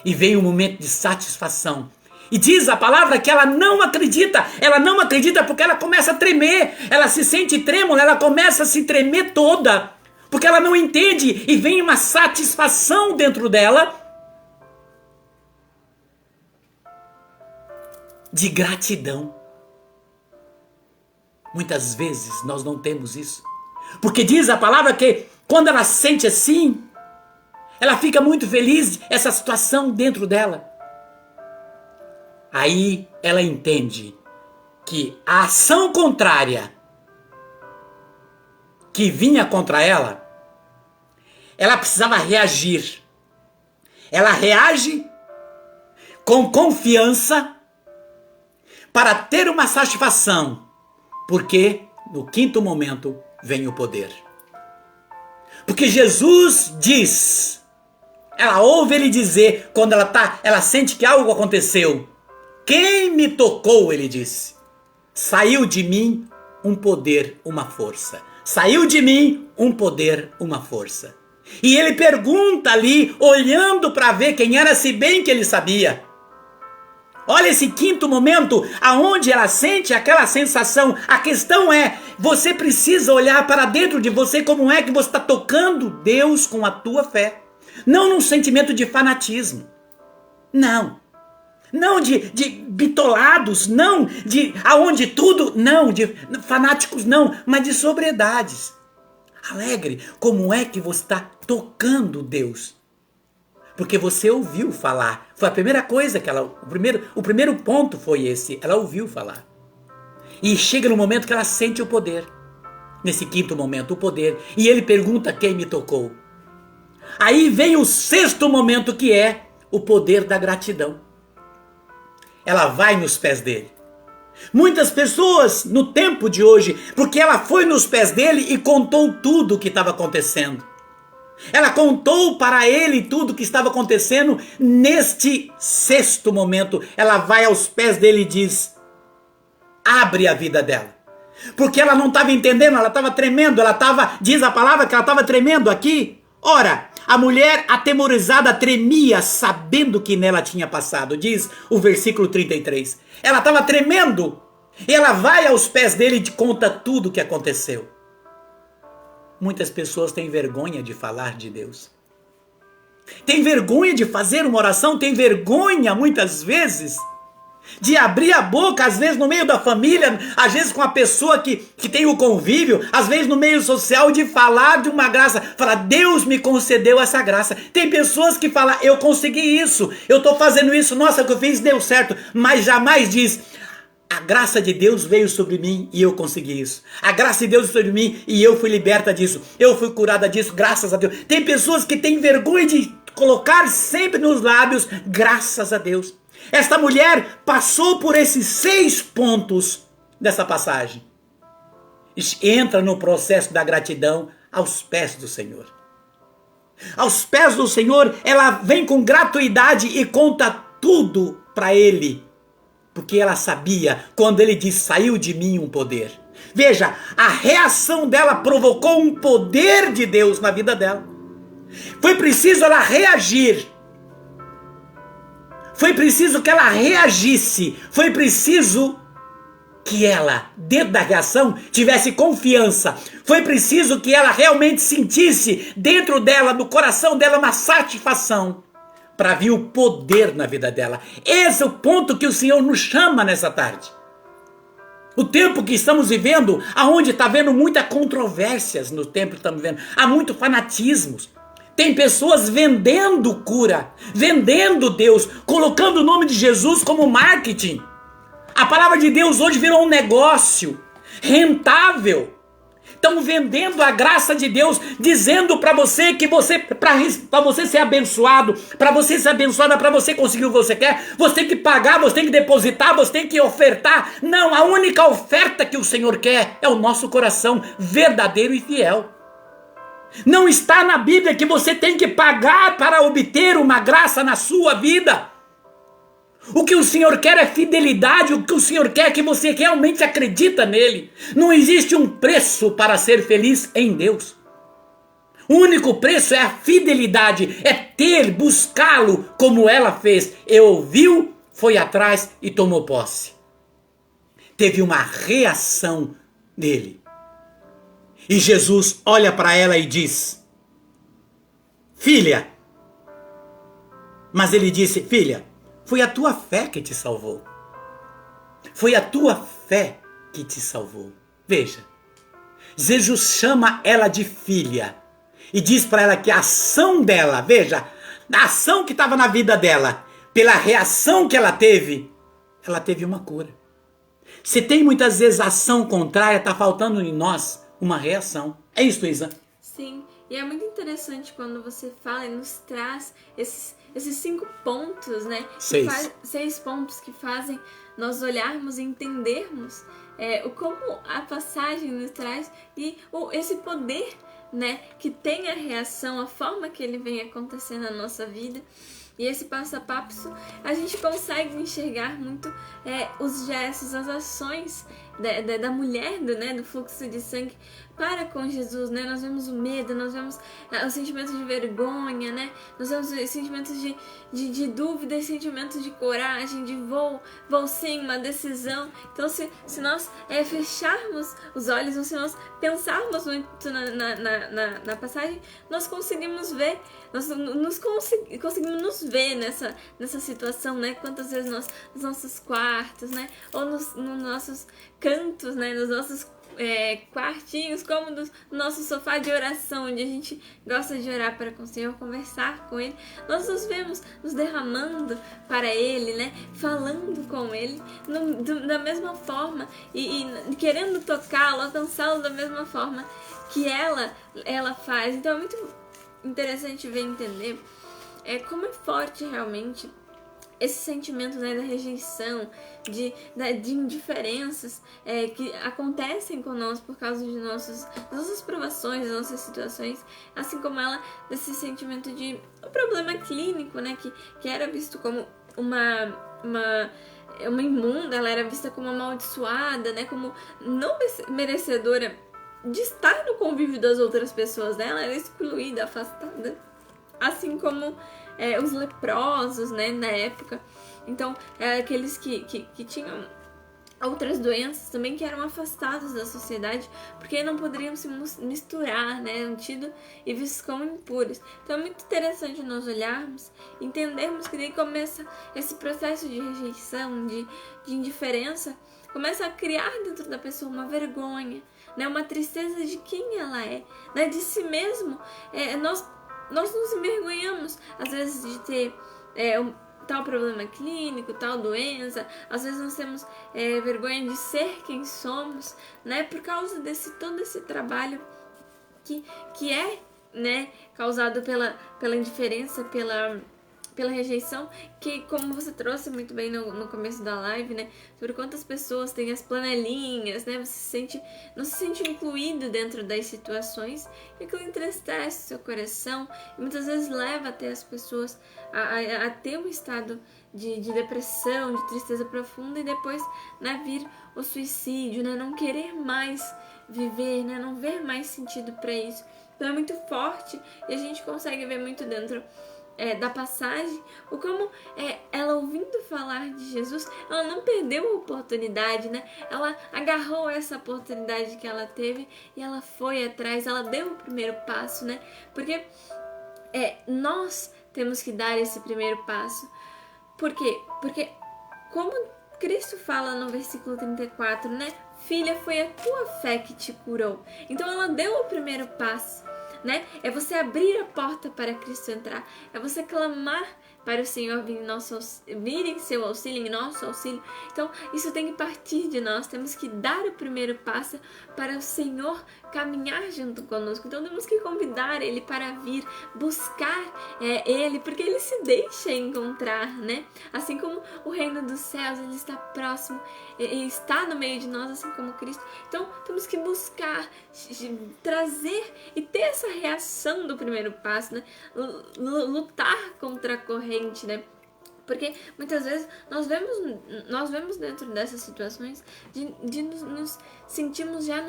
E vem um momento de satisfação. E diz a palavra que ela não acredita. Ela não acredita porque ela começa a tremer. Ela se sente trêmula, ela começa a se tremer toda. Porque ela não entende. E vem uma satisfação dentro dela. De gratidão. Muitas vezes nós não temos isso. Porque diz a palavra que quando ela sente assim, ela fica muito feliz, essa situação dentro dela. Aí ela entende que a ação contrária que vinha contra ela, ela precisava reagir. Ela reage com confiança para ter uma satisfação, porque no quinto momento vem o poder. Porque Jesus diz, ela ouve ele dizer, quando ela sente que algo aconteceu. Quem me tocou, ele disse. Saiu de mim um poder, uma força. Saiu de mim um poder, uma força. E ele pergunta ali, olhando para ver quem era, se bem que ele sabia. Olha esse quinto momento, aonde ela sente aquela sensação. A questão é, você precisa olhar para dentro de você, como é que você está tocando Deus com a tua fé. Não num sentimento de fanatismo. Não. Não de bitolados, não de aonde tudo, não, de fanáticos não, mas de sobriedades. Alegre, como é que você está tocando Deus? Porque você ouviu falar. Foi a primeira coisa que ela, o primeiro ponto foi esse, ela ouviu falar. E chega no momento que ela sente o poder. Nesse quinto momento, o poder. E ele pergunta quem me tocou. Aí vem o sexto momento, que é o poder da gratidão. Ela vai nos pés dele. Muitas pessoas no tempo de hoje, porque ela foi nos pés dele e contou tudo o que estava acontecendo. Ela contou para ele tudo o que estava acontecendo. Neste sexto momento, ela vai aos pés dele e diz, abre a vida dela. Porque ela não estava entendendo, ela estava tremendo, diz a palavra que ela estava tremendo aqui. Ora, a mulher atemorizada tremia, sabendo que nela tinha passado, diz o versículo 33. Ela estava tremendo, e ela vai aos pés dele e conta tudo o que aconteceu. Muitas pessoas têm vergonha de falar de Deus. Tem vergonha de fazer uma oração, tem vergonha, muitas vezes, de abrir a boca, às vezes no meio da família, às vezes com a pessoa que tem o convívio, às vezes no meio social, de falar de uma graça, falar, Deus me concedeu essa graça. Tem pessoas que falam, eu consegui isso, eu estou fazendo isso, nossa, o que eu fiz deu certo, mas jamais diz, a graça de Deus veio sobre mim e eu consegui isso. A graça de Deus veio sobre mim e eu fui liberta disso, eu fui curada disso, graças a Deus. Tem pessoas que têm vergonha de colocar sempre nos lábios, graças a Deus. Esta mulher passou por esses 6 pontos dessa passagem. Entra no processo da gratidão aos pés do Senhor. Aos pés do Senhor, ela vem com gratuidade e conta tudo para ele. Porque ela sabia, quando ele diz, saiu de mim um poder. Veja, a reação dela provocou um poder de Deus na vida dela. Foi preciso ela reagir. Foi preciso que ela reagisse. Foi preciso que ela, dentro da reação, tivesse confiança. Foi preciso que ela realmente sentisse dentro dela, no coração dela, uma satisfação para vir o poder na vida dela. Esse é o ponto que o Senhor nos chama nessa tarde. O tempo que estamos vivendo, aonde está havendo muitas controvérsias no tempo que estamos vivendo, há muito fanatismos. Tem pessoas vendendo cura, vendendo Deus, colocando o nome de Jesus como marketing. A palavra de Deus hoje virou um negócio rentável. Estão vendendo a graça de Deus, dizendo para você que para você ser abençoado, para você ser abençoada, para você conseguir o que você quer, você tem que pagar, você tem que depositar, você tem que ofertar. Não, a única oferta que o Senhor quer é o nosso coração verdadeiro e fiel. Não está na Bíblia que você tem que pagar para obter uma graça na sua vida. O que o Senhor quer é fidelidade, o que o Senhor quer é que você realmente acredita nele. Não existe um preço para ser feliz em Deus. O único preço é a fidelidade, é ter, buscá-lo como ela fez. Ouviu, foi atrás e tomou posse. Teve uma reação dele. E Jesus olha para ela e diz, filha. Mas ele disse, filha, foi a tua fé que te salvou. Foi a tua fé que te salvou. Veja, Jesus chama ela de filha. E diz para ela que a ação dela, veja, a ação que estava na vida dela, pela reação que ela teve uma cura. Se tem muitas vezes ação contrária, está faltando em nós uma reação. É isso, Isa? Sim, e é muito interessante quando você fala e nos traz esses 5 pontos, né? 6 pontos que fazem nós olharmos e entendermos como a passagem nos traz e esse poder, né? Que tem a reação, a forma que ele vem acontecer na nossa vida. E esse passo a passo, a gente consegue enxergar muito os gestos, as ações da mulher do fluxo de sangue para com Jesus, né? Nós vemos o medo, nós vemos os sentimentos de vergonha, né? Nós vemos os sentimentos de dúvida, sentimentos de coragem, de vou sim, uma decisão. Então, se nós fecharmos os olhos, ou se nós pensarmos muito na passagem, nós conseguimos ver, conseguimos nos ver nessa situação, né? Quantas vezes nós, nos nossos quartos, né? Ou nos nossos cantos, né? Nos nossos quartinhos, cômodos, no nosso sofá de oração, onde a gente gosta de orar para com o Senhor, conversar com Ele, nós nos vemos nos derramando para Ele, né? Falando com Ele da mesma forma e querendo tocá-lo, alcançá-lo da mesma forma que ela faz. Então é muito interessante ver e entender como é forte realmente esse sentimento, né, da rejeição, de indiferenças que acontecem conosco por causa de nossas provações, das nossas situações, assim como ela, desse sentimento de um problema clínico, né, que era visto como uma imunda, ela era vista como amaldiçoada, né, como não merecedora de estar no convívio das outras pessoas, né, ela era excluída, afastada, assim como os leprosos, né, na época. Então, aqueles que tinham outras doenças também, que eram afastados da sociedade, porque não poderiam se misturar, né, tido e vistos como impuros. Então é muito interessante nós olharmos, entendermos que daí começa esse processo de rejeição, de indiferença, começa a criar dentro da pessoa uma vergonha, né, uma tristeza de quem ela é, né, de si mesmo. Nós nos envergonhamos, às vezes, de ter tal problema clínico, tal doença. Às vezes nós temos vergonha de ser quem somos, né? Por causa todo esse trabalho que é, né, causado pela indiferença, pela rejeição, que, como você trouxe muito bem no começo da live, né, sobre quantas pessoas têm as planelinhas, né, não se sente incluído dentro das situações, e aquilo entristece o seu coração, e muitas vezes leva até as pessoas a ter um estado de depressão, de tristeza profunda, e depois, né, vir o suicídio, né, não querer mais viver, né, não ver mais sentido para isso. Então é muito forte, e a gente consegue ver muito dentro da passagem, o como ela, ouvindo falar de Jesus, ela não perdeu a oportunidade, né? Ela agarrou essa oportunidade que ela teve e ela foi atrás, ela deu o primeiro passo, né? Porque nós temos que dar esse primeiro passo. Por quê? Porque, como Cristo fala no versículo 34, né? Filha, foi a tua fé que te curou. Então ela deu o primeiro passo, né? É você abrir a porta para Cristo entrar, é você clamar para o Senhor vir em seu auxílio, em nosso auxílio. Então isso tem que partir de nós, temos que dar o primeiro passo para o Senhor caminhar junto conosco. Então temos que convidar Ele para vir, buscar Ele, porque Ele se deixa encontrar, né? Assim como o reino dos céus, Ele está próximo, Ele está no meio de nós, assim como Cristo. Então temos que buscar, trazer e ter essa reação do primeiro passo, né? Lutar contra a corrente, né? Porque muitas vezes nós vemos dentro dessas situações de nos sentirmos já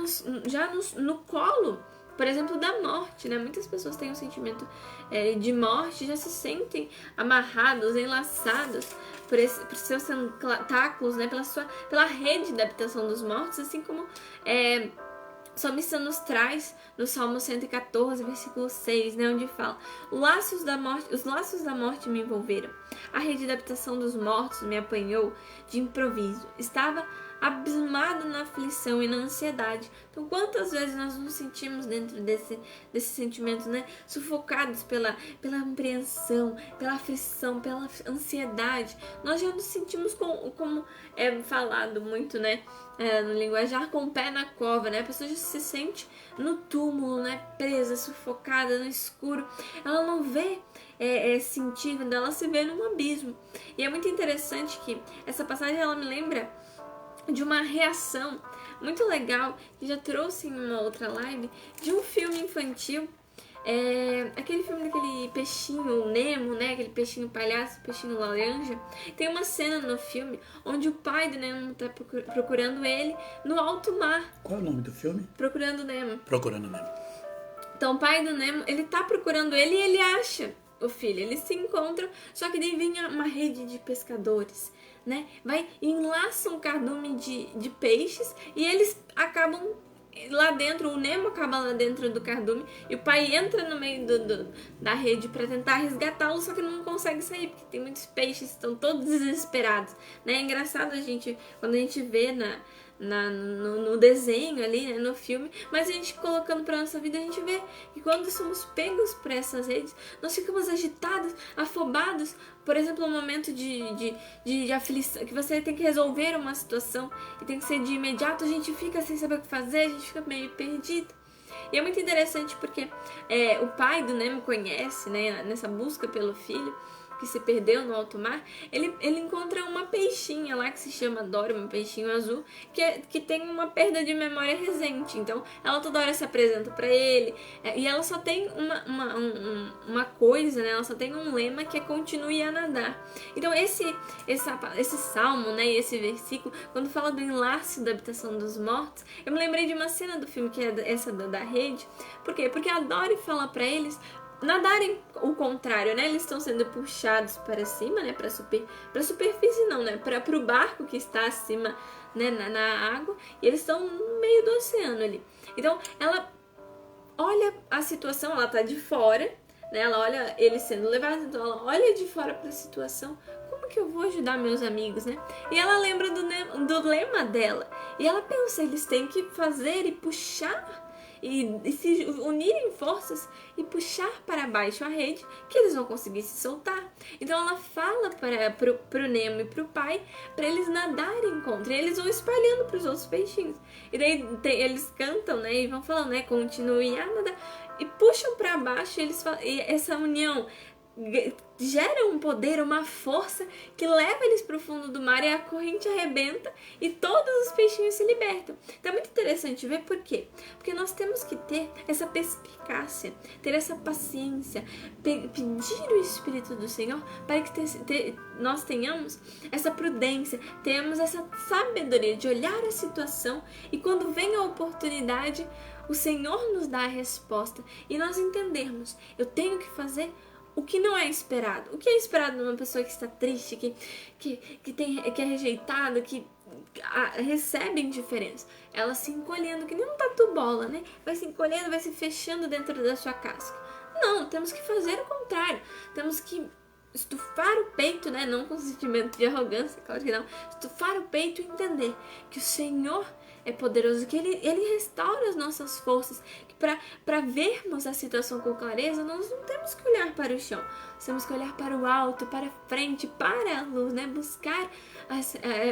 no colo, por exemplo, da morte, né? Muitas pessoas têm um sentimento de morte, já se sentem amarrados, enlaçados por seus tentáculos, né? Pela rede da habitação dos mortos, assim como o salmista nos traz no Salmo 114, versículo 6, né, onde fala: os laços da morte me envolveram, a rede da habitação dos mortos me apanhou de improviso, estava abismado na aflição e na ansiedade. Então, quantas vezes nós nos sentimos dentro desse sentimento, né, sufocados pela apreensão, pela aflição, pela ansiedade. Nós já nos sentimos como é falado muito, né, no linguajar, com o pé na cova, né? A pessoa já se sente no túmulo, né, presa, sufocada, no escuro. Ela não vê sentido, ela se vê num abismo. E é muito interessante que essa passagem, ela me lembra de uma reação muito legal, que já trouxe em uma outra live, de um filme infantil Aquele filme daquele peixinho, o Nemo, né? Aquele peixinho palhaço, peixinho laranja. Tem uma cena no filme onde o pai do Nemo tá procurando ele no alto mar. Qual é o nome do filme? Procurando Nemo. Procurando Nemo. Então o pai do Nemo, ele tá procurando ele e ele acha o filho. Eles se encontram, só que daí vem uma rede de pescadores, né? Vai e enlaça um cardume de peixes e eles acabam lá dentro, o Nemo acaba lá dentro do cardume e o pai entra no meio da rede para tentar resgatá-lo, só que não consegue sair porque tem muitos peixes, estão todos desesperados, né? É engraçado quando a gente vê no desenho ali, né, no filme, mas a gente colocando para nossa vida, a gente vê que quando somos pegos por essas redes, nós ficamos agitados, afobados. Por exemplo, um momento de aflição, que você tem que resolver uma situação e tem que ser de imediato, a gente fica sem saber o que fazer, a gente fica meio perdido. E é muito interessante porque o pai do Nemo conhece, né, nessa busca pelo filho que se perdeu no alto mar, ele encontra uma peixinha lá que se chama Dory, um peixinho azul, que tem uma perda de memória recente. Então, ela toda hora se apresenta para ele, e ela só tem uma coisa, né? Ela só tem um lema que é continue a nadar. Então, esse salmo, né? E esse versículo, quando fala do enlace da habitação dos mortos, eu me lembrei de uma cena do filme que é essa da rede. Por quê? Porque a Dory fala para eles nadarem o contrário, né? Eles estão sendo puxados para cima, né? Para superfície não, né? Para o barco que está acima, né? Na água, e eles estão no meio do oceano ali. Então, ela olha a situação, ela tá de fora, né? Ela olha eles sendo levados, então ela olha de fora para a situação. Como que eu vou ajudar meus amigos, né? E ela lembra do lema dela. E ela pensa, eles têm que fazer e puxar e se unirem forças e puxar para baixo a rede, que eles vão conseguir se soltar. Então ela fala pro Nemo e pro pai para eles nadarem contra, e eles vão espalhando para os outros peixinhos. E daí eles cantam, né, e vão falando, né, continue a nadar, e puxam para baixo, e essa união gera um poder, uma força que leva eles para o fundo do mar, e a corrente arrebenta e todos os peixinhos se libertam. Então é muito interessante ver por quê. Porque nós temos que ter essa perspicácia, ter essa paciência, pedir o Espírito do Senhor para que nós tenhamos essa prudência, tenhamos essa sabedoria de olhar a situação, e quando vem a oportunidade, o Senhor nos dá a resposta e nós entendermos, eu tenho que fazer o que não é esperado. O que é esperado numa pessoa que está triste, que é rejeitada, que recebe indiferença? Ela se encolhendo, que nem um tatu-bola, né? Vai se encolhendo, vai se fechando dentro da sua casca. Não, temos que fazer o contrário. Temos que estufar o peito, né? Não com sentimento de arrogância, claro que não. Estufar o peito e entender que o Senhor é poderoso, que Ele restaura as nossas forças, que para vermos a situação com clareza, nós não temos que olhar para o chão, nós temos que olhar para o alto, para frente, para a luz, né? Buscar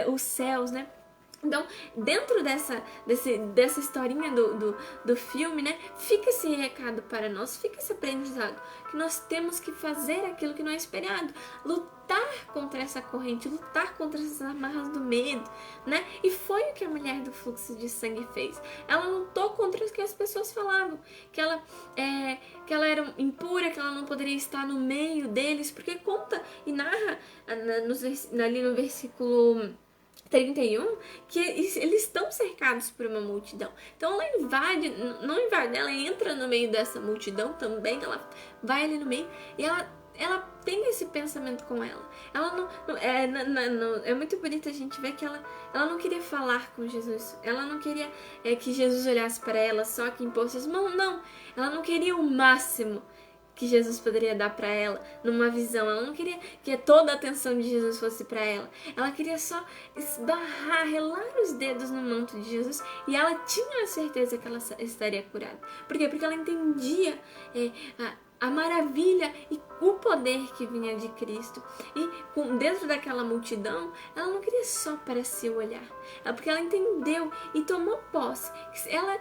os céus, né? Então, dentro dessa historinha do filme, né, fica esse recado para nós, fica esse aprendizado, que nós temos que fazer aquilo que não é esperado, lutar contra essa corrente, lutar contra essas amarras do medo, né? E foi o que a mulher do fluxo de sangue fez. Ela lutou contra o que as pessoas falavam, que ela era impura, que ela não poderia estar no meio deles, porque conta e narra ali no versículo 31, que eles estão cercados por uma multidão. Então ela não invade, ela entra no meio dessa multidão também, ela vai ali no meio e ela tem esse pensamento com ela. Ela é muito bonito a gente ver que ela não queria falar com Jesus. Ela não queria que Jesus olhasse para ela só, que impôs as mãos. Não, ela não queria o máximo que Jesus poderia dar para ela numa visão. Ela não queria que toda a atenção de Jesus fosse para ela. Ela queria só esbarrar, relar os dedos no manto de Jesus, e ela tinha a certeza que ela estaria curada. Por quê? Porque ela entendia a maravilha e o poder que vinha de Cristo. E dentro daquela multidão, ela não queria só para si olhar, porque ela entendeu e tomou posse. Ela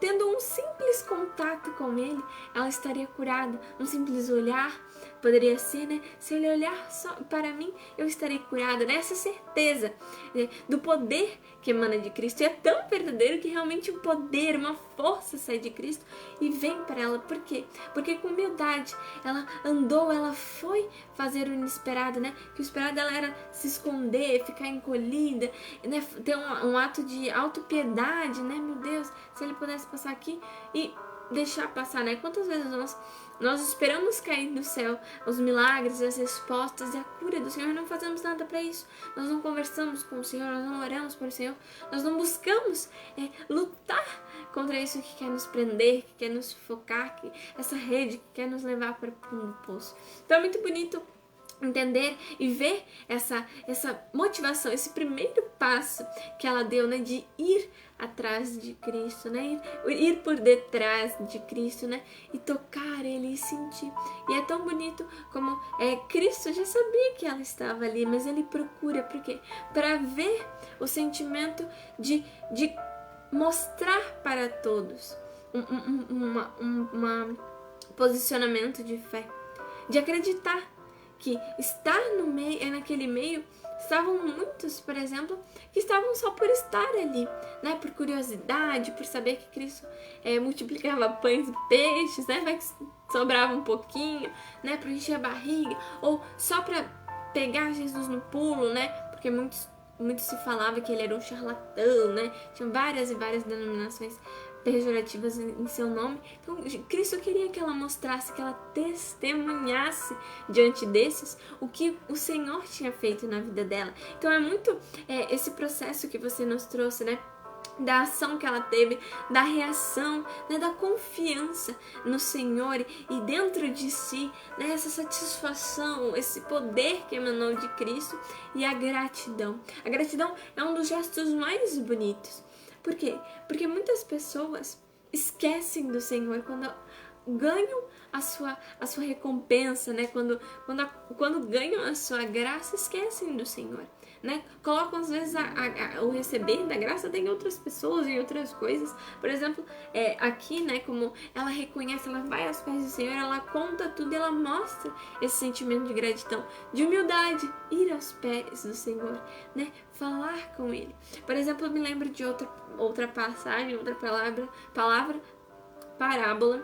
tendo um simples contato com ele, ela estaria curada. Um simples olhar poderia ser, né? Se ele olhar só para mim, eu estarei curada, né? Essa certeza, né, do poder que emana de Cristo. E é tão verdadeiro que realmente um poder, uma força sai de Cristo e vem para ela. Por quê? Porque com humildade ela andou, ela foi fazer o inesperado, né? Que o esperado dela era se esconder, ficar encolhida, né? Ter um ato de autopiedade, né? Meu Deus, se ele pudesse passar aqui e deixar passar, né? Quantas vezes nós esperamos cair do céu os milagres, as respostas e a cura do Senhor, não fazemos nada para isso. Nós não conversamos com o Senhor, nós não oramos para o Senhor, nós não buscamos lutar contra isso que quer nos prender, que quer nos sufocar, essa rede que quer nos levar para o fundo do poço. Então é muito bonito entender e ver essa motivação, esse primeiro passo que ela deu, né, de ir atrás de Cristo, né, ir por detrás de Cristo, né, e tocar ele e sentir. E é tão bonito como Cristo já sabia que ela estava ali, mas ele procura, por quê? Para ver o sentimento de mostrar para todos um posicionamento de fé, de acreditar que estar no meio, naquele meio, estavam muitos, por exemplo, que estavam só por estar ali, né? Por curiosidade, por saber que Cristo multiplicava pães e peixes, né? Vai que sobrava um pouquinho, né? Para encher a barriga, ou só para pegar Jesus no pulo, né? Porque muito se falava que ele era um charlatão, né? Tinha várias e várias denominações pejorativas em seu nome. Então Cristo queria que ela mostrasse, que ela testemunhasse diante desses o que o Senhor tinha feito na vida dela. Então é muito esse processo que você nos trouxe, né? Da ação que ela teve, da reação, né, da confiança no Senhor e dentro de si, né, essa satisfação, esse poder que emanou de Cristo e a gratidão. A gratidão é um dos gestos mais bonitos. Por quê? Porque muitas pessoas esquecem do Senhor quando ganham a sua recompensa, né? Quando ganham a sua graça, esquecem do Senhor, né? Colocam às vezes o receber da graça em outras pessoas e outras coisas. Por exemplo, aqui, né? Como ela reconhece, ela vai aos pés do Senhor, ela conta tudo, ela mostra esse sentimento de gratidão, de humildade, ir aos pés do Senhor, né? Falar com Ele. Por exemplo, eu me lembro de outra passagem, outra parábola,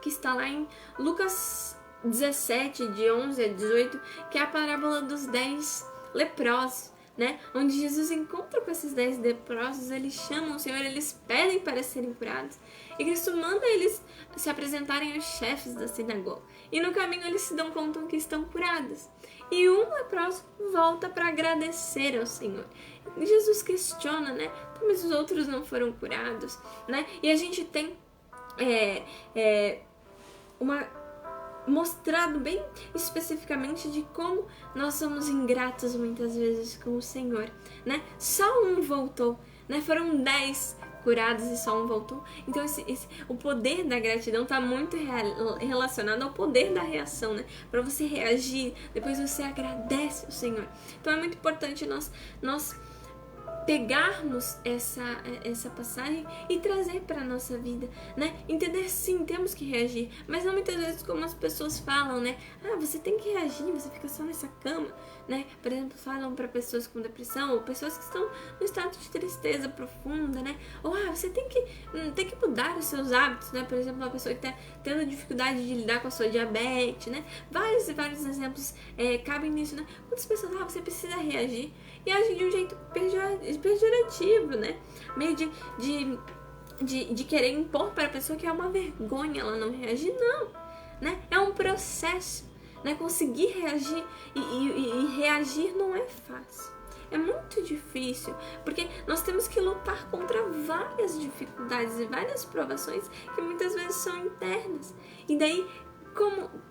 que está lá em Lucas 17, de 11 a 18, que é a parábola dos 10 leprosos, né? Onde Jesus encontra com esses 10 leprosos, eles chamam o Senhor, eles pedem para serem curados. E Cristo manda eles se apresentarem aos chefes da sinagoga. E no caminho eles se dão conta que estão curados. E um leproso volta para agradecer ao Senhor. E Jesus questiona, né? Mas os outros não foram curados, né? E a gente tem mostrado bem especificamente de como nós somos ingratos muitas vezes com o Senhor, né? Só um voltou, né? Foram 10 curados e só um voltou. Então o poder da gratidão está muito relacionado ao poder da reação, né? Para você reagir, depois você agradece o Senhor. Então é muito importante nós pegarmos essa passagem e trazer para a nossa vida, né? Entender, sim, temos que reagir, mas não muitas vezes como as pessoas falam, né? Você tem que reagir, você fica só nessa cama, né? Por exemplo, falam para pessoas com depressão ou pessoas que estão no estado de tristeza profunda, né? Ou você tem que mudar os seus hábitos, né? Por exemplo, uma pessoa que está tendo dificuldade de lidar com a sua diabetes, né? Vários e vários exemplos cabem nisso, né? Muitas pessoas, você precisa reagir e agem de um jeito pejorativo, né? Meio de querer impor para a pessoa que é uma vergonha ela não reagir, não, né? É um processo, né? Conseguir reagir e reagir não é fácil. É muito difícil, porque nós temos que lutar contra várias dificuldades e várias provações que muitas vezes são internas. E daí,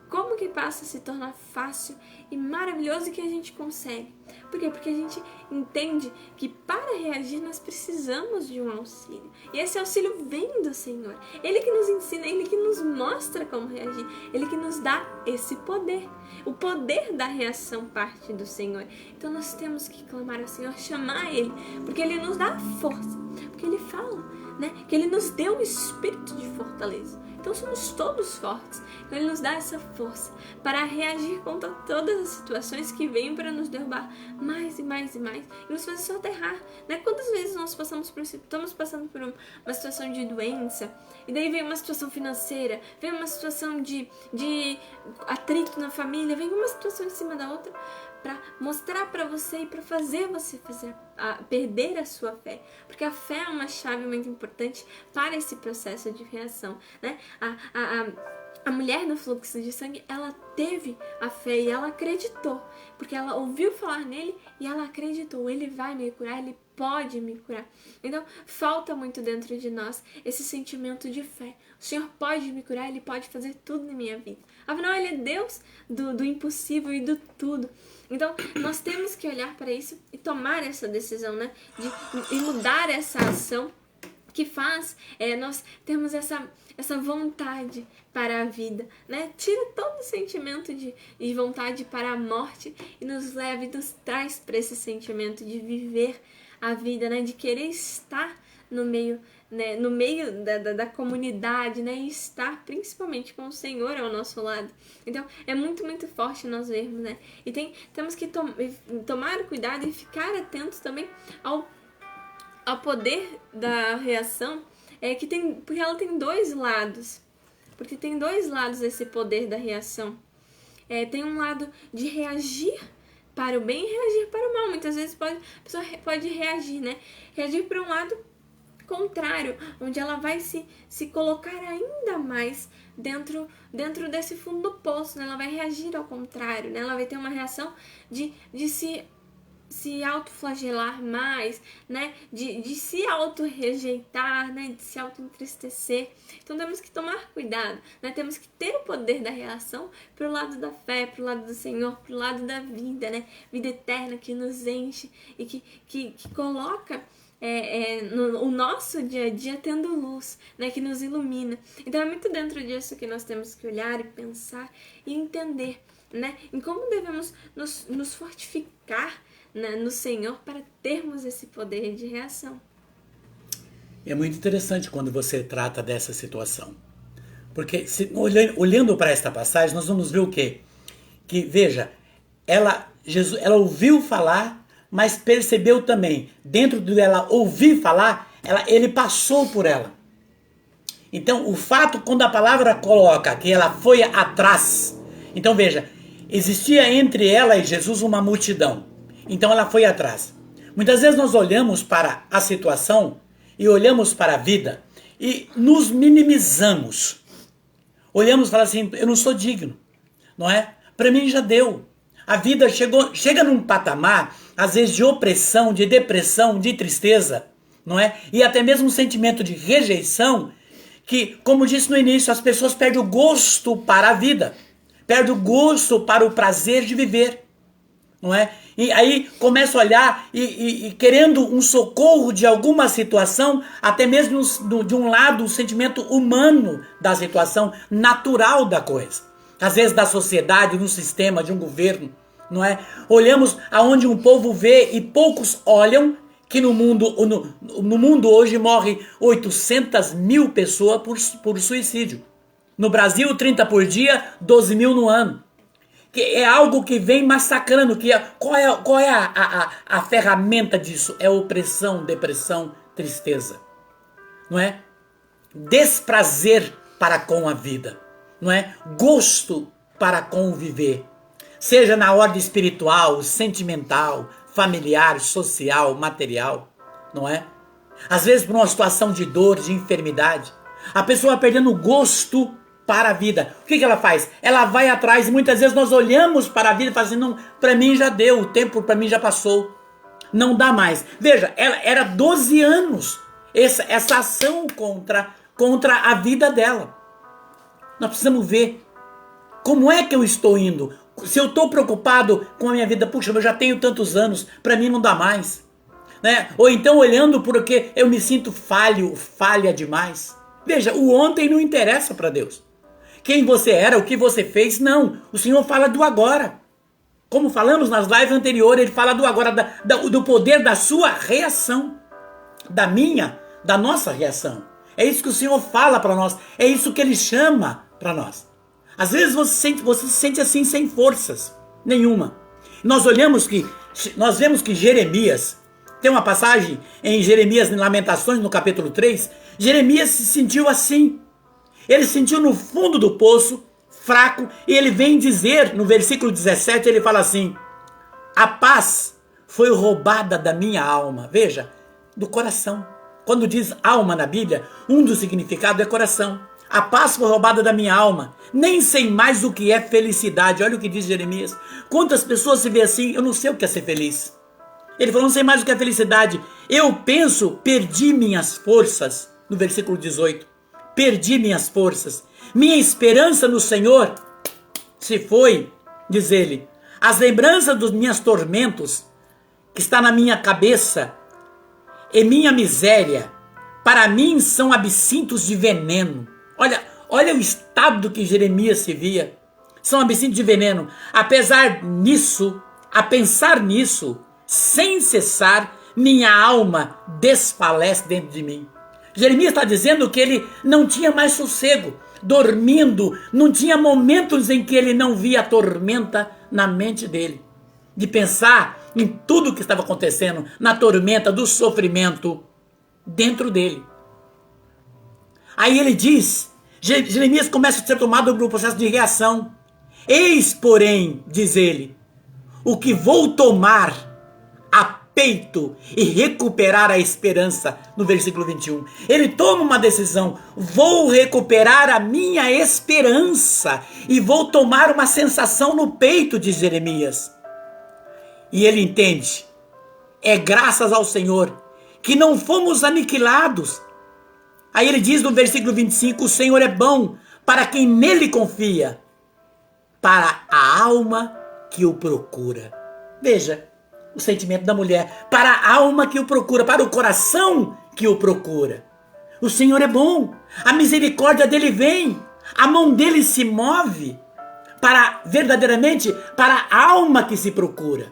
como que passa a se tornar fácil e maravilhoso que a gente consegue? Por quê? Porque a gente entende que para reagir nós precisamos de um auxílio. E esse auxílio vem do Senhor. Ele que nos ensina, Ele que nos mostra como reagir. Ele que nos dá esse poder. O poder da reação parte do Senhor. Então nós temos que clamar ao Senhor, chamar Ele, porque Ele nos dá força. Porque Ele fala, né? Que Ele nos deu um espírito de fortaleza. Então somos todos fortes. Então Ele nos dá essa força para reagir contra todas as situações que vêm para nos derrubar mais e mais e mais e nos fazer soterrar, né? Quantas vezes nós estamos passando por uma situação de doença e daí vem uma situação financeira, vem uma situação de atrito na família, vem uma situação em cima da outra para mostrar para você e para fazer você perder a sua fé. Porque a fé é uma chave muito importante para esse processo de reação, né? A mulher no fluxo de sangue, ela teve a fé e ela acreditou. Porque ela ouviu falar nele e ela acreditou. Ele vai me curar, ele pode me curar. Então, falta muito dentro de nós esse sentimento de fé. O Senhor pode me curar, Ele pode fazer tudo na minha vida. Afinal, Ele é Deus do impossível e do tudo. Então, nós temos que olhar para isso e tomar essa decisão, né? E mudar essa ação que faz nós termos essa vontade para a vida, né? Tira todo o sentimento de vontade para a morte e nos leva e nos traz para esse sentimento de viver a vida, né? De querer estar no meio, né? No meio da comunidade, né? E estar principalmente com o Senhor ao nosso lado. Então, é muito, muito forte nós vermos, né? E temos que tomar cuidado e ficar atentos também ao poder da reação, porque ela tem dois lados. Porque tem dois lados esse poder da reação. Tem um lado de reagir para o bem e reagir para o mal. Muitas vezes a pessoa pode reagir, né? Reagir para um lado contrário, onde ela vai se colocar ainda mais dentro desse fundo do poço, né? Ela vai reagir ao contrário, né? Ela vai ter uma reação de se autoflagelar mais, né? De se auto-rejeitar, né? De se auto-entristecer. Então temos que tomar cuidado, né? Temos que ter o poder da reação pro lado da fé, pro lado do Senhor, pro lado da vida, né? Vida eterna que nos enche e que coloca o nosso dia a dia tendo luz, né? Que nos ilumina. Então é muito dentro disso que nós temos que olhar e pensar e entender, né? Em como devemos nos fortificar no Senhor para termos esse poder de reação. É muito interessante quando você trata dessa situação. Porque olhando para esta passagem, nós vamos ver o quê? Que, veja, ela ouviu falar, mas percebeu também, dentro dela ouvir falar, ele passou por ela. Então, o fato, quando a palavra coloca que ela foi atrás, então veja, existia entre ela e Jesus uma multidão. Então ela foi atrás. Muitas vezes nós olhamos para a situação e olhamos para a vida e nos minimizamos. Olhamos e falamos assim, eu não sou digno, não é? Para mim já deu. A vida chega num patamar, às vezes de opressão, de depressão, de tristeza, não é? E até mesmo um sentimento de rejeição que, como disse no início, as pessoas perdem o gosto para a vida, perdem o gosto para o prazer de viver, não é? E aí começa a olhar e querendo um socorro de alguma situação, até mesmo de um lado, o sentimento humano da situação, natural da coisa. Às vezes da sociedade, de um sistema, de um governo, não é? Olhamos aonde um povo vê e poucos olham que no mundo hoje morre 800 mil pessoas por suicídio. No Brasil, 30 por dia, 12 mil no ano. Que é algo que vem massacrando. Qual é a ferramenta disso? É opressão, depressão, tristeza. Não é? Desprazer para com a vida. Não é? Gosto para com o viver. Seja na ordem espiritual, sentimental, familiar, social, material. Não é? Às vezes por uma situação de dor, de enfermidade. A pessoa vai perdendo o gosto para a vida. O que ela faz? Ela vai atrás e muitas vezes nós olhamos para a vida e falamos assim, não, para mim já deu, o tempo para mim já passou. Não dá mais. Veja, ela era 12 anos essa ação contra a vida dela. Nós precisamos ver como é que eu estou indo. Se eu estou preocupado com a minha vida, puxa, eu já tenho tantos anos, para mim não dá mais. Né? Ou então olhando porque eu me sinto falha demais. Veja, o ontem não interessa para Deus. Quem você era, o que você fez, não. O Senhor fala do agora. Como falamos nas lives anteriores, Ele fala do agora, do poder da sua reação. Da minha, da nossa reação. É isso que o Senhor fala para nós. É isso que Ele chama para nós. Às vezes você se sente assim sem forças nenhuma. Nós vemos que Jeremias, tem uma passagem em Jeremias, em Lamentações, no capítulo 3, Jeremias se sentiu assim. Ele se sentiu no fundo do poço, fraco, e ele vem dizer, no versículo 17, ele fala assim: a paz foi roubada da minha alma. Veja, do coração. Quando diz alma na Bíblia, um dos significados é coração. A paz foi roubada da minha alma. Nem sei mais o que é felicidade. Olha o que diz Jeremias. Quantas pessoas se vê assim, eu não sei o que é ser feliz. Ele falou, não sei mais o que é felicidade. Eu penso, perdi minhas forças. No versículo 18. Perdi minhas forças. Minha esperança no Senhor se foi, diz ele. As lembranças dos meus tormentos, que está na minha cabeça, e minha miséria, para mim são absintos de veneno. Olha o estado que Jeremias se via. São absintos de veneno. Apesar nisso, a pensar nisso, sem cessar, minha alma desfalece dentro de mim. Jeremias está dizendo que ele não tinha mais sossego, dormindo, não tinha momentos em que ele não via a tormenta na mente dele, de pensar em tudo o que estava acontecendo, na tormenta do sofrimento dentro dele. Aí ele diz, Jeremias começa a ser tomado por um processo de reação. Eis, porém, diz ele, o que vou tomar a peito e recuperar a esperança, no versículo 21. Ele toma uma decisão, vou recuperar a minha esperança e vou tomar uma sensação no peito, diz Jeremias. E ele entende, é graças ao Senhor que não fomos aniquilados. Aí ele diz no versículo 25, o Senhor é bom para quem nele confia, para a alma que o procura. Veja o sentimento da mulher, para a alma que o procura, para o coração que o procura. O Senhor é bom, a misericórdia dele vem, a mão dele se move, verdadeiramente, para a alma que se procura.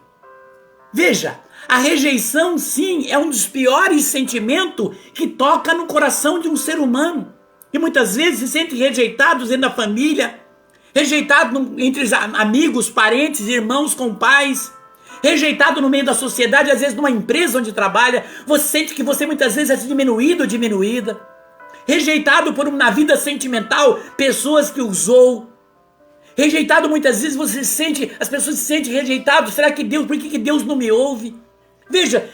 Veja, a rejeição, sim, é um dos piores sentimentos que toca no coração de um ser humano. E muitas vezes se sente rejeitado dentro da família, rejeitado entre amigos, parentes, irmãos, compais, rejeitado no meio da sociedade, às vezes numa empresa onde trabalha, você sente que você muitas vezes é diminuído ou diminuída. Rejeitado na vida sentimental, pessoas que usou. Rejeitado muitas vezes as pessoas se sentem rejeitadas. Será que por que Deus não me ouve? Veja,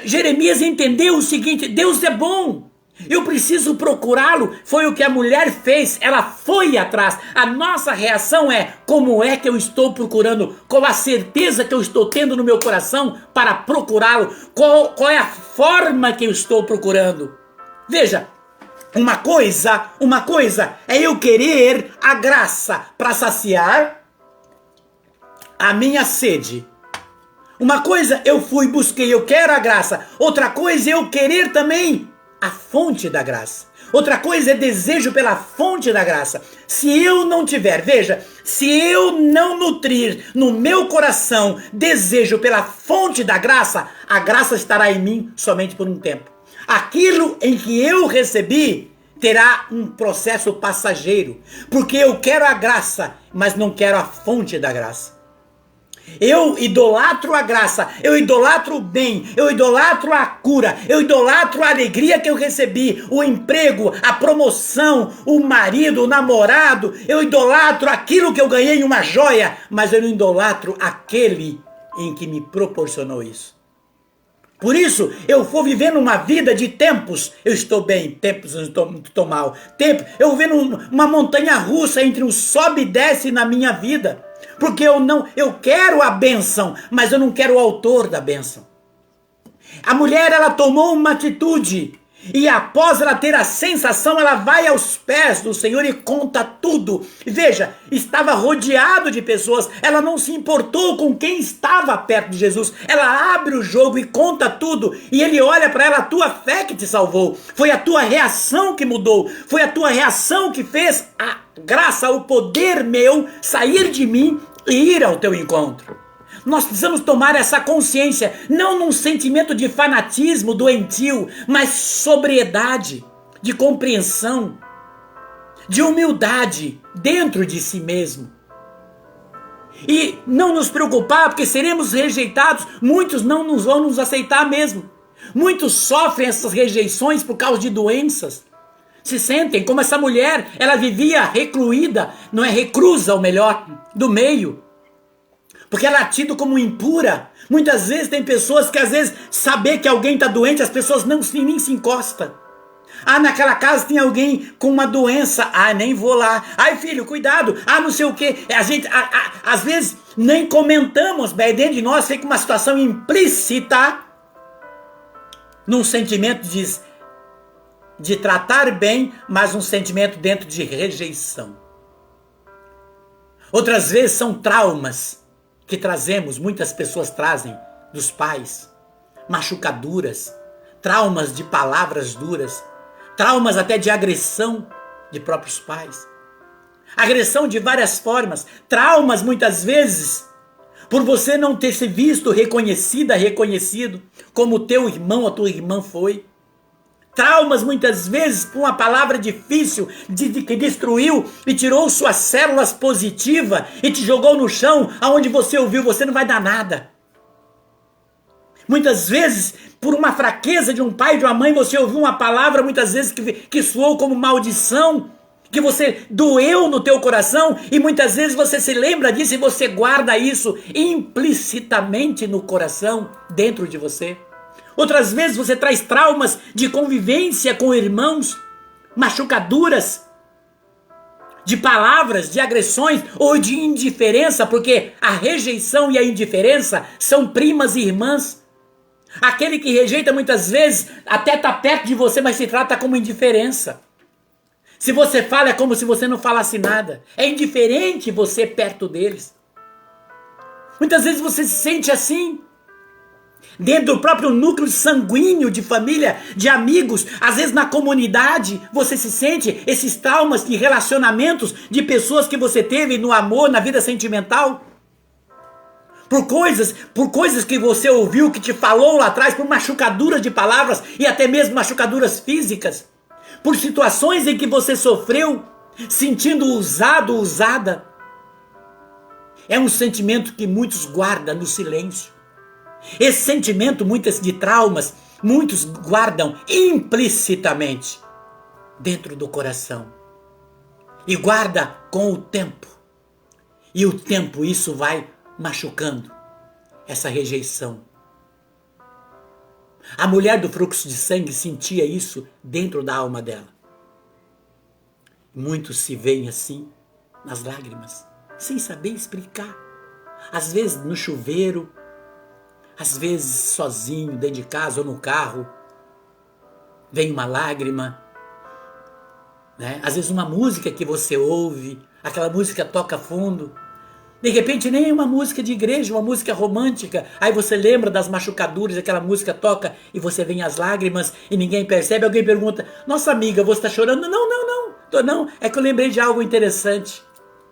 Jeremias entendeu o seguinte, Deus é bom, eu preciso procurá-lo. Foi o que a mulher fez, ela foi atrás. A nossa reação é, como é que eu estou procurando? Qual a certeza que eu estou tendo no meu coração para procurá-lo? Qual é a forma que eu estou procurando? Veja, uma coisa é eu querer a graça para saciar a minha sede. Uma coisa eu busquei, eu quero a graça. Outra coisa é eu querer também a fonte da graça. Outra coisa é desejo pela fonte da graça. Se eu não tiver, veja, se eu não nutrir no meu coração desejo pela fonte da graça, a graça estará em mim somente por um tempo. Aquilo em que eu recebi terá um processo passageiro, porque eu quero a graça, mas não quero a fonte da graça. Eu idolatro a graça, eu idolatro o bem, eu idolatro a cura, eu idolatro a alegria que eu recebi, o emprego, a promoção, o marido, o namorado, eu idolatro aquilo que eu ganhei em uma joia, mas eu não idolatro aquele em que me proporcionou isso. Por isso, eu vou vivendo uma vida de tempos, eu estou bem, tempos eu estou mal, eu vou vendo uma montanha russa entre um sobe e desce na minha vida. Porque eu quero a bênção, mas eu não quero o autor da bênção. A mulher, ela tomou uma atitude, e após ela ter a sensação, ela vai aos pés do Senhor e conta tudo. Veja, estava rodeado de pessoas, ela não se importou com quem estava perto de Jesus. Ela abre o jogo e conta tudo, e ele olha para ela, a tua fé que te salvou, foi a tua reação que mudou, foi a tua reação que fez a graça, o poder meu sair de mim e ir ao teu encontro. Nós precisamos tomar essa consciência, não num sentimento de fanatismo doentio, mas sobriedade, de compreensão, de humildade dentro de si mesmo. E não nos preocupar, porque seremos rejeitados, muitos não nos vão nos aceitar mesmo. Muitos sofrem essas rejeições por causa de doenças. Se sentem como essa mulher, ela vivia recluída, não é reclusa, ou melhor, do meio. Porque ela é tida como impura. Muitas vezes tem pessoas que às vezes saber que alguém está doente, as pessoas nem se encostam. Ah, naquela casa tem alguém com uma doença. Ah, nem vou lá. Ai, filho, cuidado. Ah, não sei o quê. A gente, às vezes, nem comentamos, bem, dentro de nós fica uma situação implícita num sentimento de tratar bem, mas um sentimento dentro de rejeição. Outras vezes são traumas que trazemos, muitas pessoas trazem dos pais, machucaduras, traumas de palavras duras, traumas até de agressão de próprios pais, agressão de várias formas, traumas muitas vezes por você não ter se visto reconhecida, reconhecido como teu irmão ou tua irmã foi. Traumas muitas vezes por uma palavra difícil que destruiu e tirou suas células positivas e te jogou no chão, aonde você ouviu, você não vai dar nada. Muitas vezes, por uma fraqueza de um pai e de uma mãe, você ouviu uma palavra muitas vezes que soou como maldição, que você doeu no teu coração, e muitas vezes você se lembra disso e você guarda isso implicitamente no coração, dentro de você. Outras vezes você traz traumas de convivência com irmãos, machucaduras de palavras, de agressões ou de indiferença, porque a rejeição e a indiferença são primas e irmãs. Aquele que rejeita muitas vezes até está perto de você, mas se trata como indiferença. Se você fala é como se você não falasse nada. É indiferente você perto deles. Muitas vezes você se sente assim. Dentro do próprio núcleo sanguíneo de família, de amigos, às vezes na comunidade, você se sente esses traumas de relacionamentos de pessoas que você teve no amor, na vida sentimental. Por coisas que você ouviu, que te falou lá atrás, por machucaduras de palavras e até mesmo machucaduras físicas. Por situações em que você sofreu, sentindo usado, usada. É um sentimento que muitos guardam no silêncio. Esse sentimento, muitas de traumas, muitos guardam implicitamente dentro do coração. E guarda com o tempo. E o tempo isso vai machucando essa rejeição. A mulher do fluxo de sangue sentia isso dentro da alma dela. Muitos se veem assim, nas lágrimas, sem saber explicar. Às vezes no chuveiro, às vezes sozinho, dentro de casa ou no carro, vem uma lágrima, né? Às vezes uma música que você ouve, aquela música toca fundo, de repente nem uma música de igreja, uma música romântica, aí você lembra das machucaduras, aquela música toca e você vem as lágrimas e ninguém percebe, alguém pergunta, nossa amiga, você está chorando? Não, é que eu lembrei de algo interessante,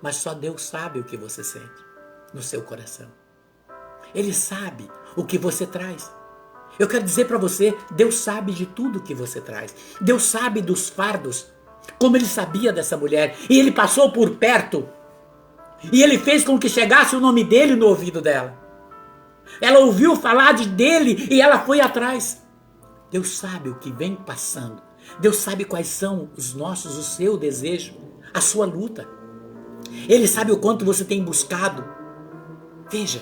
mas só Deus sabe o que você sente no seu coração. Ele sabe o que você traz. Eu quero dizer para você, Deus sabe de tudo que você traz. Deus sabe dos fardos, como Ele sabia dessa mulher. E Ele passou por perto. E Ele fez com que chegasse o nome dele no ouvido dela. Ela ouviu falar dele e ela foi atrás. Deus sabe o que vem passando. Deus sabe quais são os nossos, o seu desejo, a sua luta. Ele sabe o quanto você tem buscado. Veja,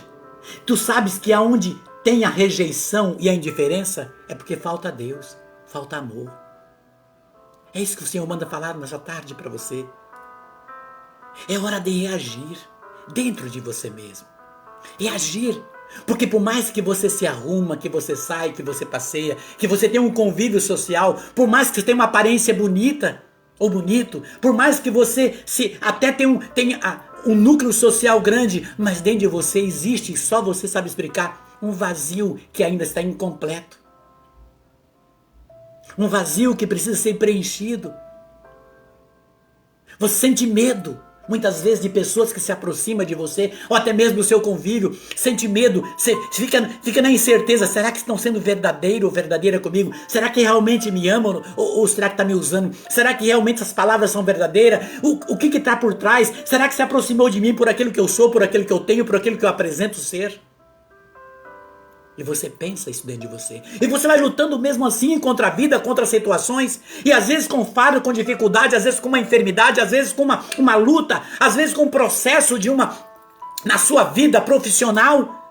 tu sabes que aonde tem a rejeição e a indiferença é porque falta Deus, falta amor. É isso que o Senhor manda falar nessa tarde para você. É hora de reagir dentro de você mesmo. Reagir, porque por mais que você se arruma, que você sai, que você passeia, que você tenha um convívio social, por mais que você tenha uma aparência bonita ou bonito, por mais que você até tenha um núcleo social grande, mas dentro de você existe, só você sabe explicar, um vazio que ainda está incompleto. Um vazio que precisa ser preenchido. Você sente medo Muitas vezes de pessoas que se aproximam de você, ou até mesmo do seu convívio, sente medo, você fica na incerteza, será que estão sendo verdadeiro ou verdadeira comigo? Será que realmente me amam ou será que está me usando? Será que realmente as palavras são verdadeiras? O que está por trás? Será que se aproximou de mim por aquilo que eu sou, por aquilo que eu tenho, por aquilo que eu apresento ser? E você pensa isso dentro de você. E você vai lutando mesmo assim contra a vida, contra as situações. E às vezes com fardo, com dificuldade, às vezes com uma enfermidade, às vezes com uma luta, às vezes com um processo na sua vida profissional.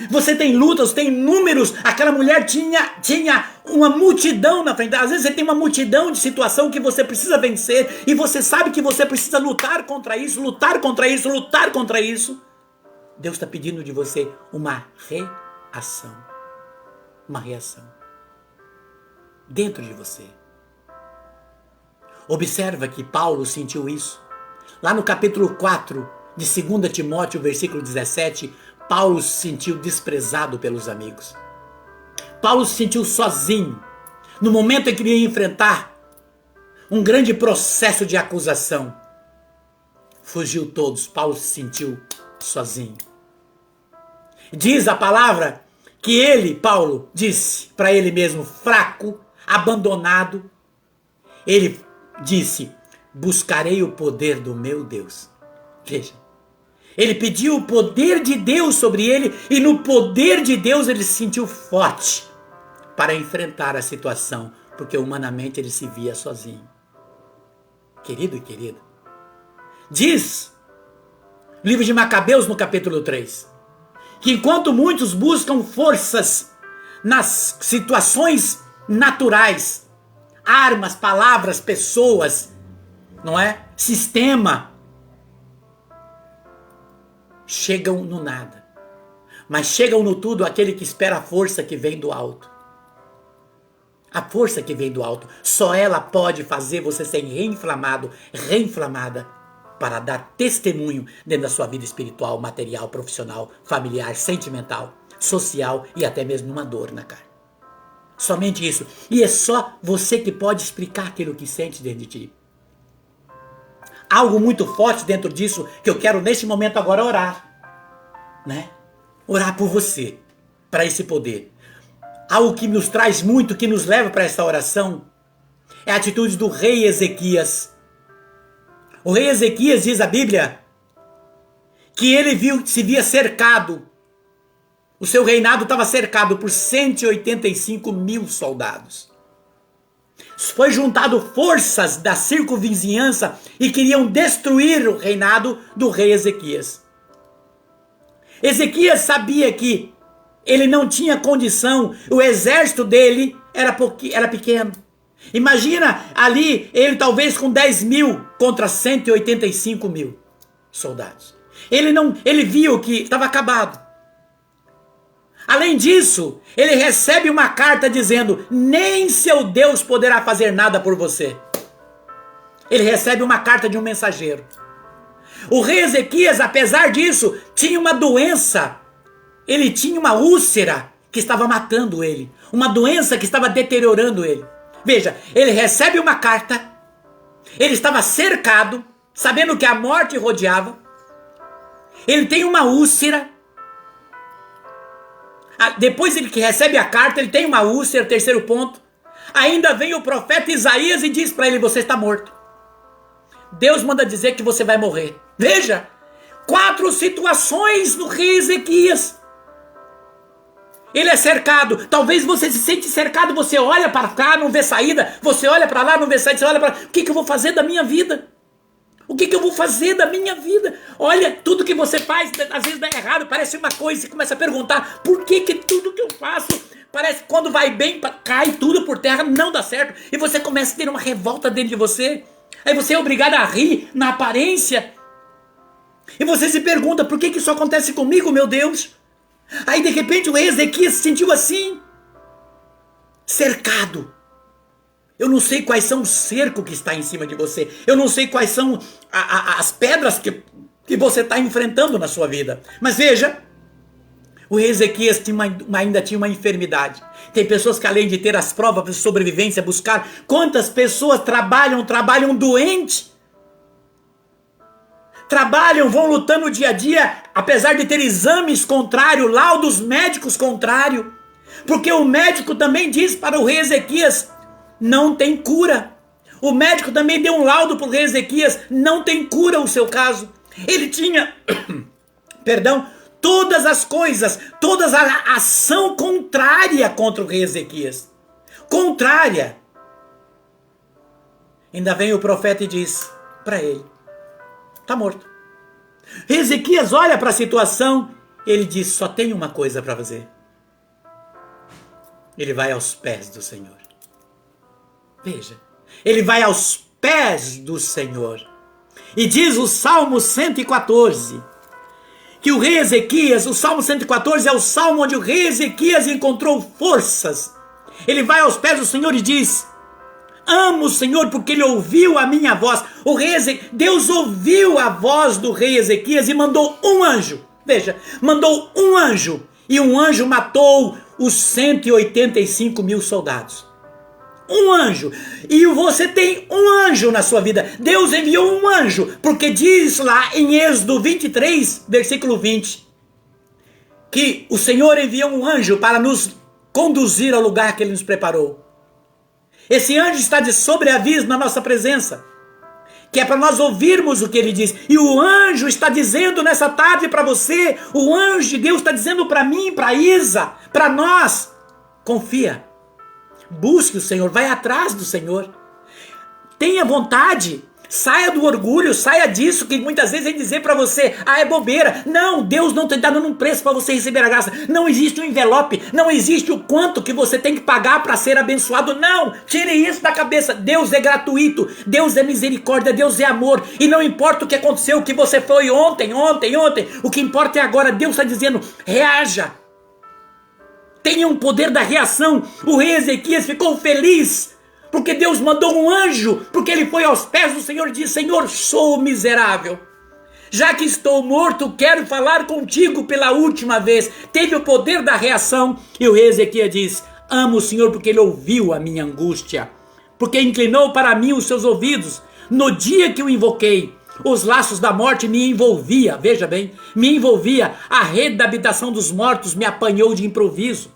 Você tem lutas, tem números. Aquela mulher tinha uma multidão na frente. Às vezes você tem uma multidão de situação que você precisa vencer. E você sabe que você precisa lutar contra isso, lutar contra isso, lutar contra isso. Deus está pedindo de você uma reação dentro de você. Observa que Paulo sentiu isso. Lá no capítulo 4 de 2 Timóteo, versículo 17, Paulo se sentiu desprezado pelos amigos. Paulo se sentiu sozinho. No momento em que ia enfrentar um grande processo de acusação, fugiu todos. Paulo se sentiu sozinho. Diz a palavra que ele, Paulo, disse para ele mesmo, fraco, abandonado. Ele disse, buscarei o poder do meu Deus. Veja, ele pediu o poder de Deus sobre ele e no poder de Deus ele se sentiu forte para enfrentar a situação, porque humanamente ele se via sozinho. Querido e querida, diz o livro de Macabeus no capítulo 3, que enquanto muitos buscam forças nas situações naturais, armas, palavras, pessoas, não é? Sistema, chegam no nada. Mas chegam no tudo aquele que espera a força que vem do alto. A força que vem do alto, só ela pode fazer você ser reinflamado, reinflamada, para dar testemunho dentro da sua vida espiritual, material, profissional, familiar, sentimental, social e até mesmo numa dor na carne. Somente isso. E é só você que pode explicar aquilo que sente dentro de ti. Algo muito forte dentro disso que eu quero neste momento agora orar, né? Orar por você, para esse poder. Algo que nos traz muito, que nos leva para essa oração, é a atitude do rei Ezequias. O rei Ezequias, diz a Bíblia, que ele se via cercado. O seu reinado estava cercado por 185 mil soldados. Foi juntado forças da circunvizinhança e queriam destruir o reinado do rei Ezequias. Ezequias sabia que ele não tinha condição, o exército dele era pequeno. Imagina ali, ele talvez com 10 mil contra 185 mil soldados. Ele viu que estava acabado. Além disso, ele recebe uma carta dizendo, nem seu Deus poderá fazer nada por você. Ele recebe uma carta de um mensageiro. O rei Ezequias, apesar disso, tinha uma doença. Ele tinha uma úlcera que estava matando ele. Uma doença que estava deteriorando ele. Veja, ele recebe uma carta, ele estava cercado, sabendo que a morte rodeava, ele tem uma úlcera, depois ele que recebe a carta, ele tem uma úlcera, terceiro ponto, ainda vem o profeta Isaías e diz para ele, você está morto. Deus manda dizer que você vai morrer. Veja, 4 situações no rei Ezequias. Ele é cercado. Talvez você se sente cercado. Você olha para cá, não vê saída. Você olha para lá, não vê saída. Você olha para lá. O que eu vou fazer da minha vida? O que eu vou fazer da minha vida? Olha, tudo que você faz, às vezes dá errado. Parece uma coisa. Você começa a perguntar, por que tudo que eu faço, parece que quando vai bem, cai tudo por terra, não dá certo. E você começa a ter uma revolta dentro de você. Aí você é obrigado a rir na aparência. E você se pergunta, por que isso acontece comigo, meu Deus? Aí de repente o rei Ezequias se sentiu assim, cercado. Eu não sei quais são o cerco que está em cima de você. Eu não sei quais são as pedras que você está enfrentando na sua vida. Mas veja, o rei Ezequias ainda tinha uma enfermidade. Tem pessoas que além de ter as provas de sobrevivência, buscar, quantas pessoas trabalham doente. trabalham, vão lutando dia a dia, apesar de ter exames contrários, laudos médicos contrários, porque o médico também diz para o rei Ezequias, não tem cura. O médico também deu um laudo para o rei Ezequias, não tem cura o seu caso. Ele tinha, perdão, todas as coisas, toda a ação contrária contra o rei Ezequias. Contrária. Ainda vem o profeta e diz para ele, está morto. Ezequias olha para a situação, ele diz, só tem uma coisa para fazer. Ele vai aos pés do Senhor. Veja, ele vai aos pés do Senhor. E diz o Salmo 114, que o rei Ezequias, o Salmo 114 é o salmo onde o rei Ezequias encontrou forças. Ele vai aos pés do Senhor e diz, amo o Senhor porque ele ouviu a minha voz. Deus ouviu a voz do rei Ezequias e mandou um anjo. Veja, mandou um anjo. E um anjo matou os 185 mil soldados. Um anjo. E você tem um anjo na sua vida. Deus enviou um anjo. Porque diz lá em Êxodo 23, versículo 20, que o Senhor enviou um anjo para nos conduzir ao lugar que ele nos preparou. Esse anjo está de sobreaviso na nossa presença, que é para nós ouvirmos o que ele diz. E o anjo está dizendo nessa tarde para você, o anjo de Deus está dizendo para mim, para Isa, para nós, confia, busque o Senhor, vai atrás do Senhor, tenha vontade, saia do orgulho, saia disso que muitas vezes vem dizer para você, é bobeira. Não, Deus não está dando um preço para você receber a graça. Não existe um envelope, não existe o quanto que você tem que pagar para ser abençoado. Não, tire isso da cabeça. Deus é gratuito, Deus é misericórdia, Deus é amor. E não importa o que aconteceu, o que você foi ontem. O que importa é agora. Deus está dizendo, reaja. Tenha um poder da reação. O rei Ezequias ficou feliz porque Deus mandou um anjo, porque ele foi aos pés do Senhor e disse, Senhor, sou miserável. Já que estou morto, quero falar contigo pela última vez. Teve o poder da reação. E o rei Ezequias diz, amo o Senhor porque ele ouviu a minha angústia, porque inclinou para mim os seus ouvidos. No dia que o invoquei, os laços da morte me envolvia, veja bem, me envolvia. A rede da habitação dos mortos me apanhou de improviso.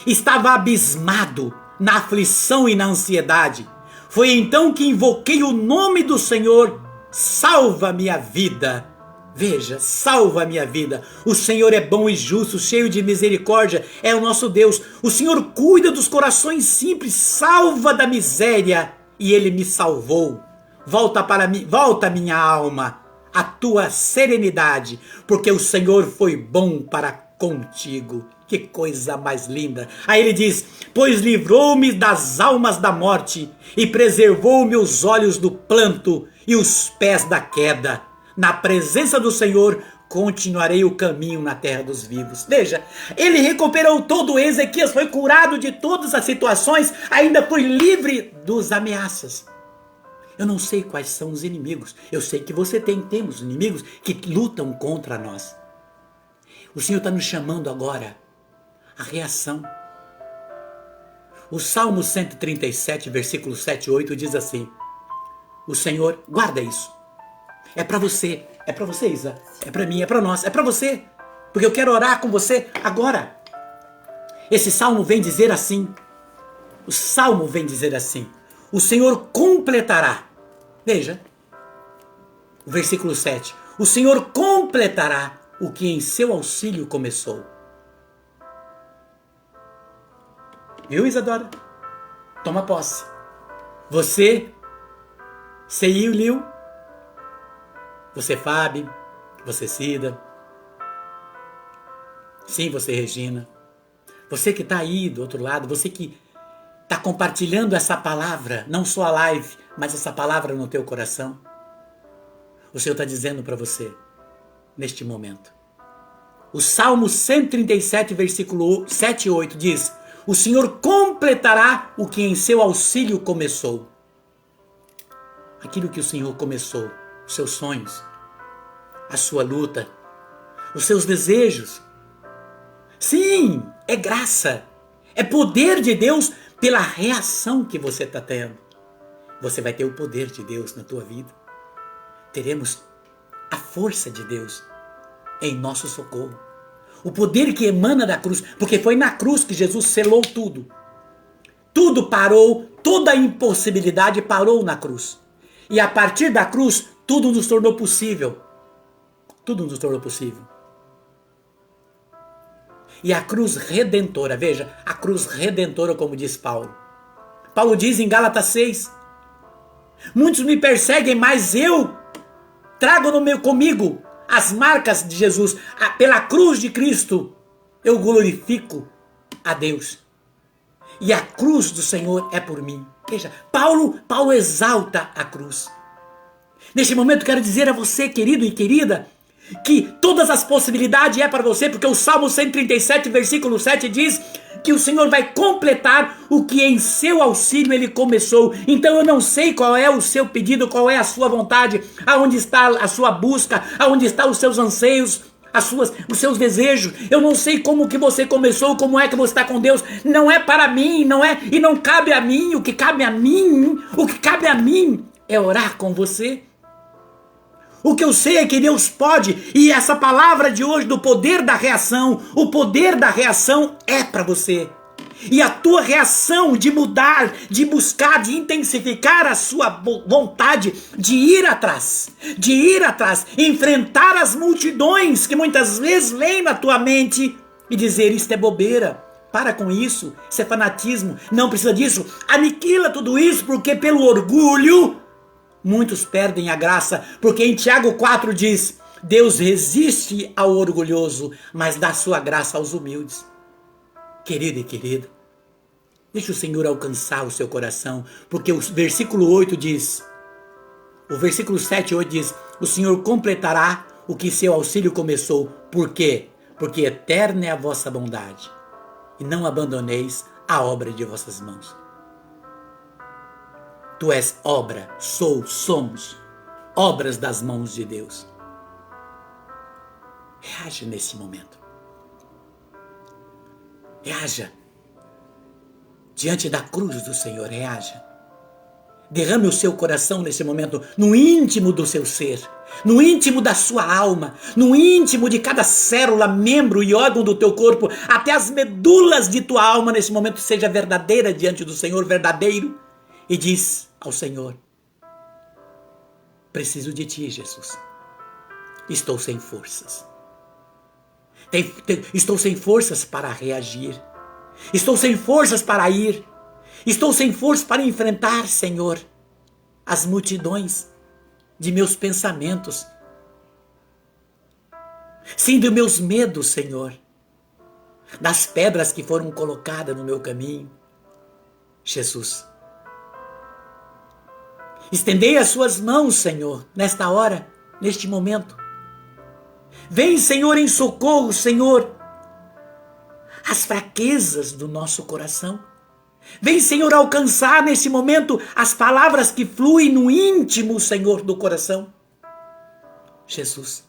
Estava abismado na aflição e na ansiedade. Foi então que invoquei o nome do Senhor. Salva minha vida. Veja, salva minha vida. O Senhor é bom e justo, cheio de misericórdia, é o nosso Deus. O Senhor cuida dos corações simples, salva da miséria, e ele me salvou. Volta para mim, volta minha alma, a tua serenidade, porque o Senhor foi bom para contigo. Que coisa mais linda. Aí ele diz, pois livrou-me das almas da morte e preservou meus olhos do planto e os pés da queda. Na presença do Senhor continuarei o caminho na terra dos vivos. Veja, ele recuperou todo. Ezequias foi curado de todas as situações, ainda foi livre dos ameaças. Eu não sei quais são os inimigos. Eu sei que temos inimigos que lutam contra nós. O Senhor está nos chamando agora a reação. O Salmo 137, versículo 7 e 8 diz assim, o Senhor, guarda isso, é para você, Isa, é para mim, é para nós, é para você, porque eu quero orar com você agora. Esse Salmo vem dizer assim, o Senhor completará, veja, o versículo 7, o Senhor completará o que em seu auxílio começou. Viu, Isadora? Toma posse. Você, Ceil Liu, você Fábio, você Cida, sim, você Regina, você que está aí do outro lado, você que está compartilhando essa palavra, não só a live, mas essa palavra no teu coração. O Senhor está dizendo para você, neste momento. O Salmo 137, versículo 7 e 8 diz, o Senhor completará o que em seu auxílio começou. Aquilo que o Senhor começou, os seus sonhos, a sua luta, os seus desejos. Sim, é graça, é poder de Deus pela reação que você está tendo. Você vai ter o poder de Deus na tua vida. Teremos a força de Deus em nosso socorro. O poder que emana da cruz, porque foi na cruz que Jesus selou tudo. Tudo parou, toda a impossibilidade parou na cruz. E a partir da cruz, tudo nos tornou possível. Tudo nos tornou possível. E a cruz redentora, veja, a cruz redentora, como diz Paulo. Paulo diz em Gálatas 6, muitos me perseguem, mas eu trago comigo as marcas de Jesus. Pela cruz de Cristo, eu glorifico a Deus. E a cruz do Senhor é por mim. Veja, Paulo exalta a cruz. Neste momento quero dizer a você, querido e querida, que todas as possibilidades é para você, porque o Salmo 137, versículo 7 diz que o Senhor vai completar o que em seu auxílio Ele começou. Então eu não sei qual é o seu pedido, qual é a sua vontade, aonde está a sua busca, aonde estão os seus anseios, os seus desejos. Eu não sei como que você começou, como é que você está com Deus. Não é para mim, não é, e não cabe a mim. O que cabe a mim é orar com você. O que eu sei é que Deus pode, e essa palavra de hoje do poder da reação, o poder da reação é para você. E a tua reação de mudar, de buscar, de intensificar a sua vontade de ir atrás, enfrentar as multidões que muitas vezes vêm na tua mente e dizer: isto é bobeira, para com isso é fanatismo, não precisa disso, aniquila tudo isso, porque pelo orgulho muitos perdem a graça, porque em Tiago 4 diz: Deus resiste ao orgulhoso, mas dá sua graça aos humildes. Querido e querida, deixa o Senhor alcançar o seu coração, porque o versículo 8 diz, o versículo 7 e 8 diz: o Senhor completará o que seu auxílio começou. Por quê? Porque eterna é a vossa bondade, e não abandoneis a obra de vossas mãos. Tu és obra, somos obras das mãos de Deus. Reaja nesse momento. Reaja. Diante da cruz do Senhor, reaja. Derrame o seu coração nesse momento, no íntimo do seu ser, no íntimo da sua alma, no íntimo de cada célula, membro e órgão do teu corpo, até as medulas de tua alma nesse momento seja verdadeira diante do Senhor, verdadeiro. E diz ao Senhor: preciso de ti, Jesus. Estou sem forças. Estou sem forças para reagir. Estou sem forças para ir. Estou sem forças para enfrentar, Senhor, as multidões de meus pensamentos. Sim, dos meus medos, Senhor. Das pedras que foram colocadas no meu caminho. Jesus, estendei as suas mãos, Senhor, nesta hora, neste momento. Vem, Senhor, em socorro, Senhor, às fraquezas do nosso coração. Vem, Senhor, alcançar neste momento as palavras que fluem no íntimo, Senhor, do coração. Jesus,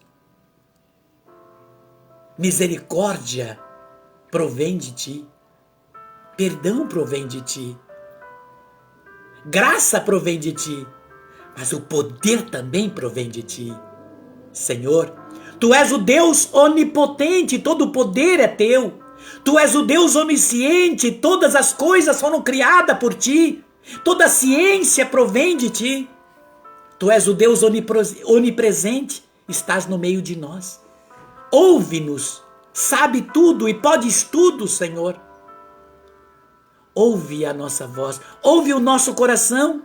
misericórdia provém de ti. Perdão provém de ti. Graça provém de ti, mas o poder também provém de ti. Senhor, tu és o Deus onipotente, todo o poder é teu. Tu és o Deus onisciente, todas as coisas foram criadas por ti. Toda a ciência provém de ti. Tu és o Deus onipresente, estás no meio de nós. Ouve-nos, sabe tudo e podes tudo, Senhor. Ouve a nossa voz, ouve o nosso coração.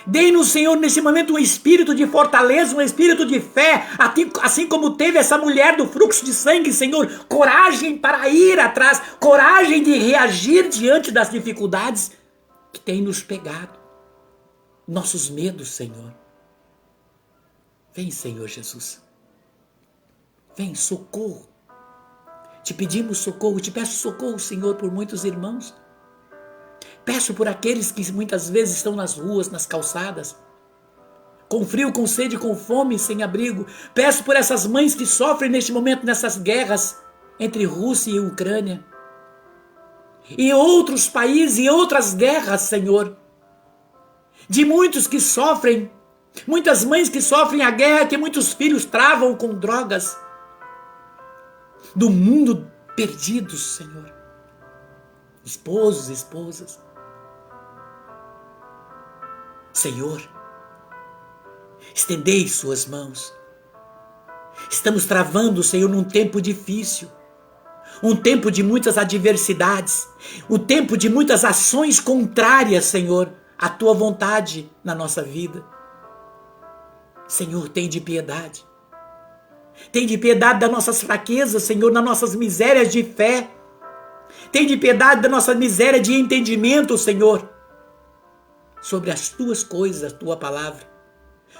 Dê-nos, Senhor, nesse momento um espírito de fortaleza, um espírito de fé, assim como teve essa mulher do fluxo de sangue, Senhor, coragem para ir atrás, coragem de reagir diante das dificuldades que tem nos pegado, nossos medos, Senhor. Vem, Senhor Jesus, vem, socorro. Te pedimos socorro, te peço socorro, Senhor, por muitos irmãos. Peço por aqueles que muitas vezes estão nas ruas, nas calçadas, com frio, com sede, com fome, sem abrigo. Peço por essas mães que sofrem neste momento nessas guerras entre Rússia e Ucrânia. E outros países e outras guerras, Senhor. De muitos que sofrem Muitas mães que sofrem a guerra que muitos filhos travam com drogas. Do mundo perdidos, Senhor. Esposos, esposas. Senhor, estendei suas mãos. Estamos travando, Senhor, num tempo difícil. Um tempo de muitas adversidades. Um tempo de muitas ações contrárias, Senhor, à tua vontade na nossa vida. Senhor, tem de piedade. Tem de piedade das nossas fraquezas, Senhor, das nossas misérias de fé. Tem de piedade da nossa miséria de entendimento, Senhor, sobre as tuas coisas, a tua palavra.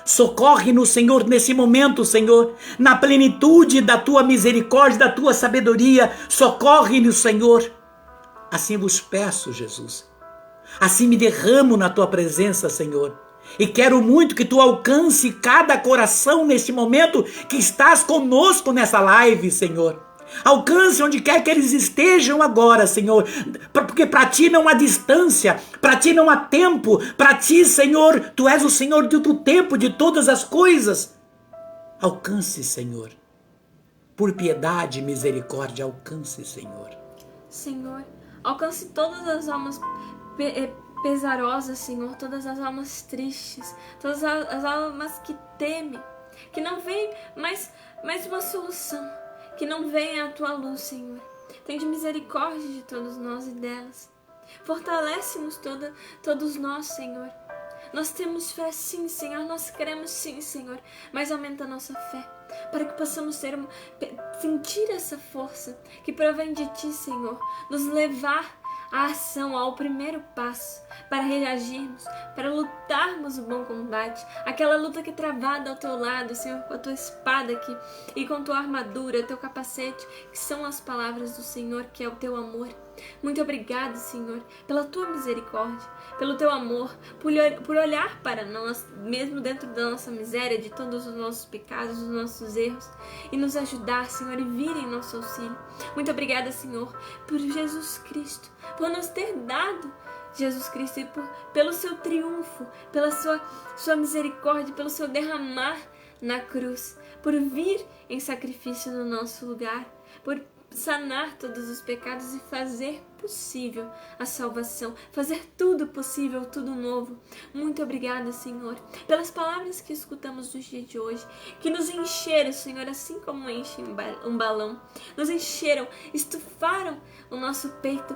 Socorre-nos, Senhor, nesse momento, Senhor, na plenitude da tua misericórdia, da tua sabedoria. Socorre-nos, Senhor. Assim vos peço, Jesus. Assim me derramo na tua presença, Senhor. E quero muito que tu alcance cada coração neste momento que estás conosco nessa live, Senhor. Alcance onde quer que eles estejam agora, Senhor, porque para ti não há distância, para ti não há tempo, para ti, Senhor, tu és o Senhor do tempo, de todas as coisas. Alcance, Senhor, por piedade e misericórdia, alcance, Senhor. Senhor, alcance todas as almas pesarosas, Senhor, todas as almas tristes, todas as almas que temem, que não veem mais uma solução, que não venha a tua luz, Senhor. Tende misericórdia de todos nós e delas. Fortalece-nos todos nós, Senhor. Nós temos fé sim, Senhor. Nós queremos sim, Senhor. Mas aumenta a nossa fé, para que possamos sentir essa força que provém de ti, Senhor. Nos levar à ação, ao primeiro passo, para reagirmos, para lutarmos o bom combate, aquela luta que é travada ao teu lado, Senhor, com a tua espada aqui e com a tua armadura, teu capacete, que são as palavras do Senhor, que é o teu amor. Muito obrigado, Senhor, pela tua misericórdia, pelo teu amor, por olhar para nós, mesmo dentro da nossa miséria, de todos os nossos pecados, os nossos erros, e nos ajudar, Senhor, e vir em nosso auxílio. Muito obrigada, Senhor, por Jesus Cristo, por nos ter dado Jesus Cristo e pelo seu triunfo, pela sua misericórdia, pelo seu derramar na cruz, por vir em sacrifício no nosso lugar, por sanar todos os pecados e fazer possível a salvação, fazer tudo possível, tudo novo. Muito obrigada, Senhor, pelas palavras que escutamos no dia de hoje, que nos encheram, Senhor, assim como enche um balão, nos encheram, estufaram o nosso peito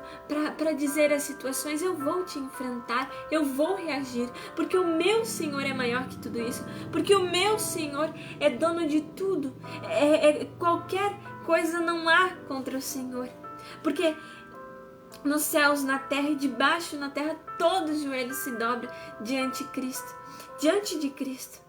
para dizer às situações: eu vou te enfrentar, eu vou reagir, porque o meu Senhor é maior que tudo isso, porque o meu Senhor é dono de tudo, qualquer coisa não há contra o Senhor, porque nos céus, na terra e debaixo na terra, todo joelho se dobra diante de Cristo,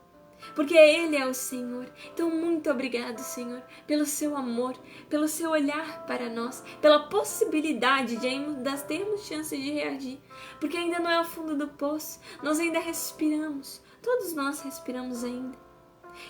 porque Ele é o Senhor. Então, muito obrigado, Senhor, pelo seu amor, pelo seu olhar para nós, pela possibilidade de ainda termos chance de reagir, porque ainda não é o fundo do poço, nós ainda respiramos, todos nós respiramos ainda.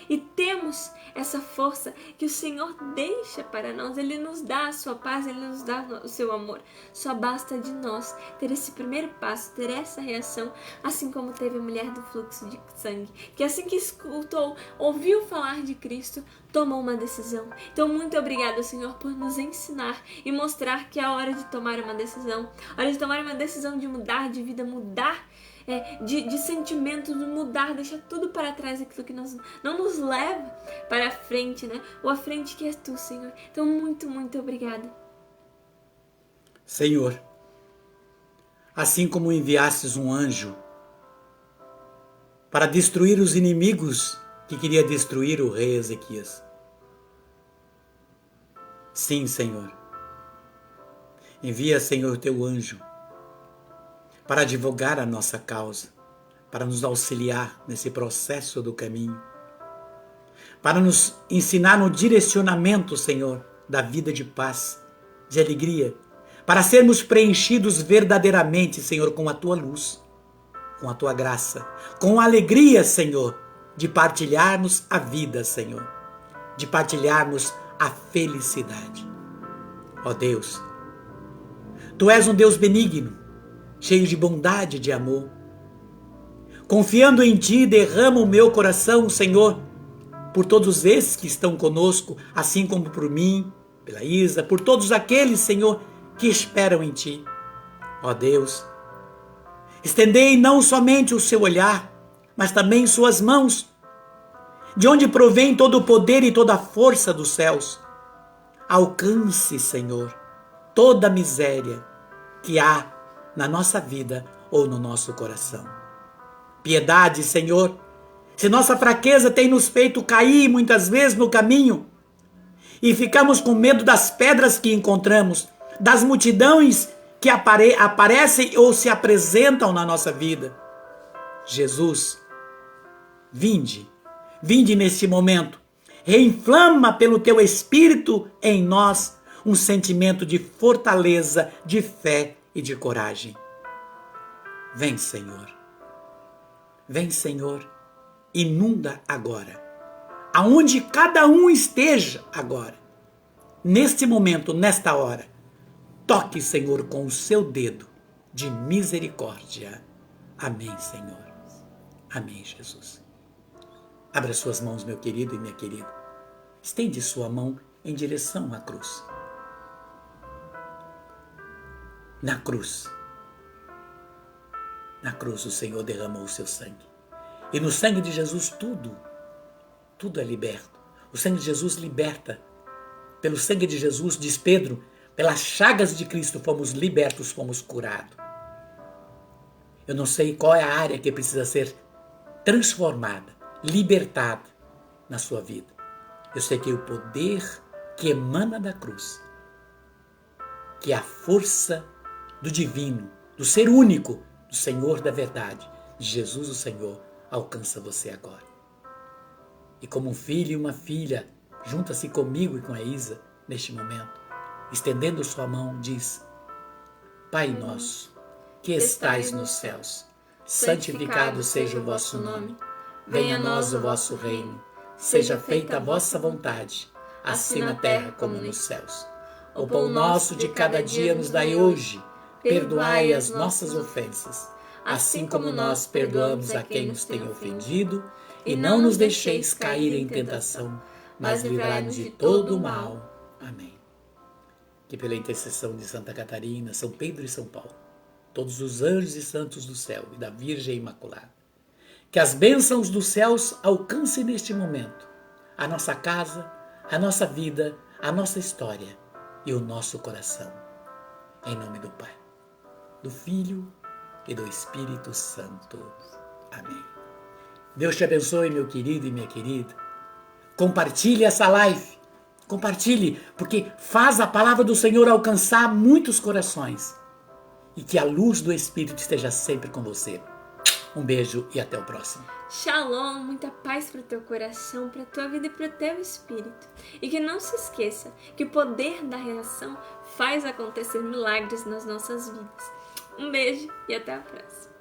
E temos essa força que o Senhor deixa para nós. Ele nos dá a sua paz, Ele nos dá o seu amor. Só basta de nós ter esse primeiro passo, ter essa reação, assim como teve a mulher do fluxo de sangue, que assim que escutou, ouviu falar de Cristo, tomou uma decisão. Então, muito obrigada, Senhor, por nos ensinar e mostrar que é a hora de tomar uma decisão. A hora de tomar uma decisão de mudar de vida, mudar de sentimentos, mudar, deixar tudo para trás, aquilo que não nos leva para a frente, né? Ou a frente que és tu, Senhor. Então, muito, muito obrigada. Senhor, assim como enviastes um anjo para destruir os inimigos que queria destruir o rei Ezequias. Sim, Senhor. Envia, Senhor, teu anjo para advogar a nossa causa, para nos auxiliar nesse processo do caminho, para nos ensinar no direcionamento, Senhor, da vida de paz, de alegria, para sermos preenchidos verdadeiramente, Senhor, com a tua luz, com a tua graça, com a alegria, Senhor, de partilharmos a vida, Senhor, de partilharmos a felicidade. Ó Deus, tu és um Deus benigno, cheio de bondade e de amor. Confiando em Ti, derrama o meu coração, Senhor, por todos esses que estão conosco, assim como por mim, pela Isa, por todos aqueles, Senhor, que esperam em Ti. Ó Deus, estendei não somente o seu olhar, mas também suas mãos, de onde provém todo o poder e toda a força dos céus. Alcance, Senhor, toda a miséria que há na nossa vida ou no nosso coração. Piedade, Senhor, se nossa fraqueza tem nos feito cair muitas vezes no caminho e ficamos com medo das pedras que encontramos, das multidões que aparecem ou se apresentam na nossa vida. Jesus, vinde neste momento, reinflama pelo teu Espírito em nós um sentimento de fortaleza, de fé e de coragem. Vem, Senhor. Vem, Senhor, inunda agora, aonde cada um esteja agora, neste momento, nesta hora. Toque, Senhor, com o seu dedo de misericórdia. Amém, Senhor. Amém, Jesus. Abra suas mãos, meu querido e minha querida. Estende sua mão em direção à cruz. Na cruz o Senhor derramou o seu sangue. E no sangue de Jesus tudo é liberto. O sangue de Jesus liberta. Pelo sangue de Jesus, diz Pedro, pelas chagas de Cristo fomos libertos, fomos curados. Eu não sei qual é a área que precisa ser transformada, libertada na sua vida. Eu sei que o poder que emana da cruz, que é a força do divino, do ser único, do Senhor da verdade, de Jesus o Senhor, alcança você agora. E como um filho e uma filha, junta-se comigo e com a Isa neste momento, estendendo sua mão, diz: Pai nosso, que estais nos céus, santificado seja o vosso nome. Venha a nós o vosso reino. Seja feita a vossa vontade, assim na terra como nos céus. O pão nosso de cada dia nos dai hoje. Perdoai as nossas ofensas, assim como nós perdoamos a quem nos tem ofendido. E não nos deixeis cair em tentação, mas livrai-nos de todo o mal. Amém. Que pela intercessão de Santa Catarina, São Pedro e São Paulo, todos os anjos e santos do céu e da Virgem Imaculada, que as bênçãos dos céus alcancem neste momento a nossa casa, a nossa vida, a nossa história e o nosso coração. Em nome do Pai, do Filho e do Espírito Santo. Amém. Deus te abençoe, meu querido e minha querida. Compartilhe essa live. Compartilhe, porque faz a palavra do Senhor alcançar muitos corações. E que a luz do Espírito esteja sempre com você. Um beijo e até o próximo. Shalom, muita paz para o teu coração, para a tua vida e para o teu espírito. E que não se esqueça que o poder da reação faz acontecer milagres nas nossas vidas. Um beijo e até a próxima.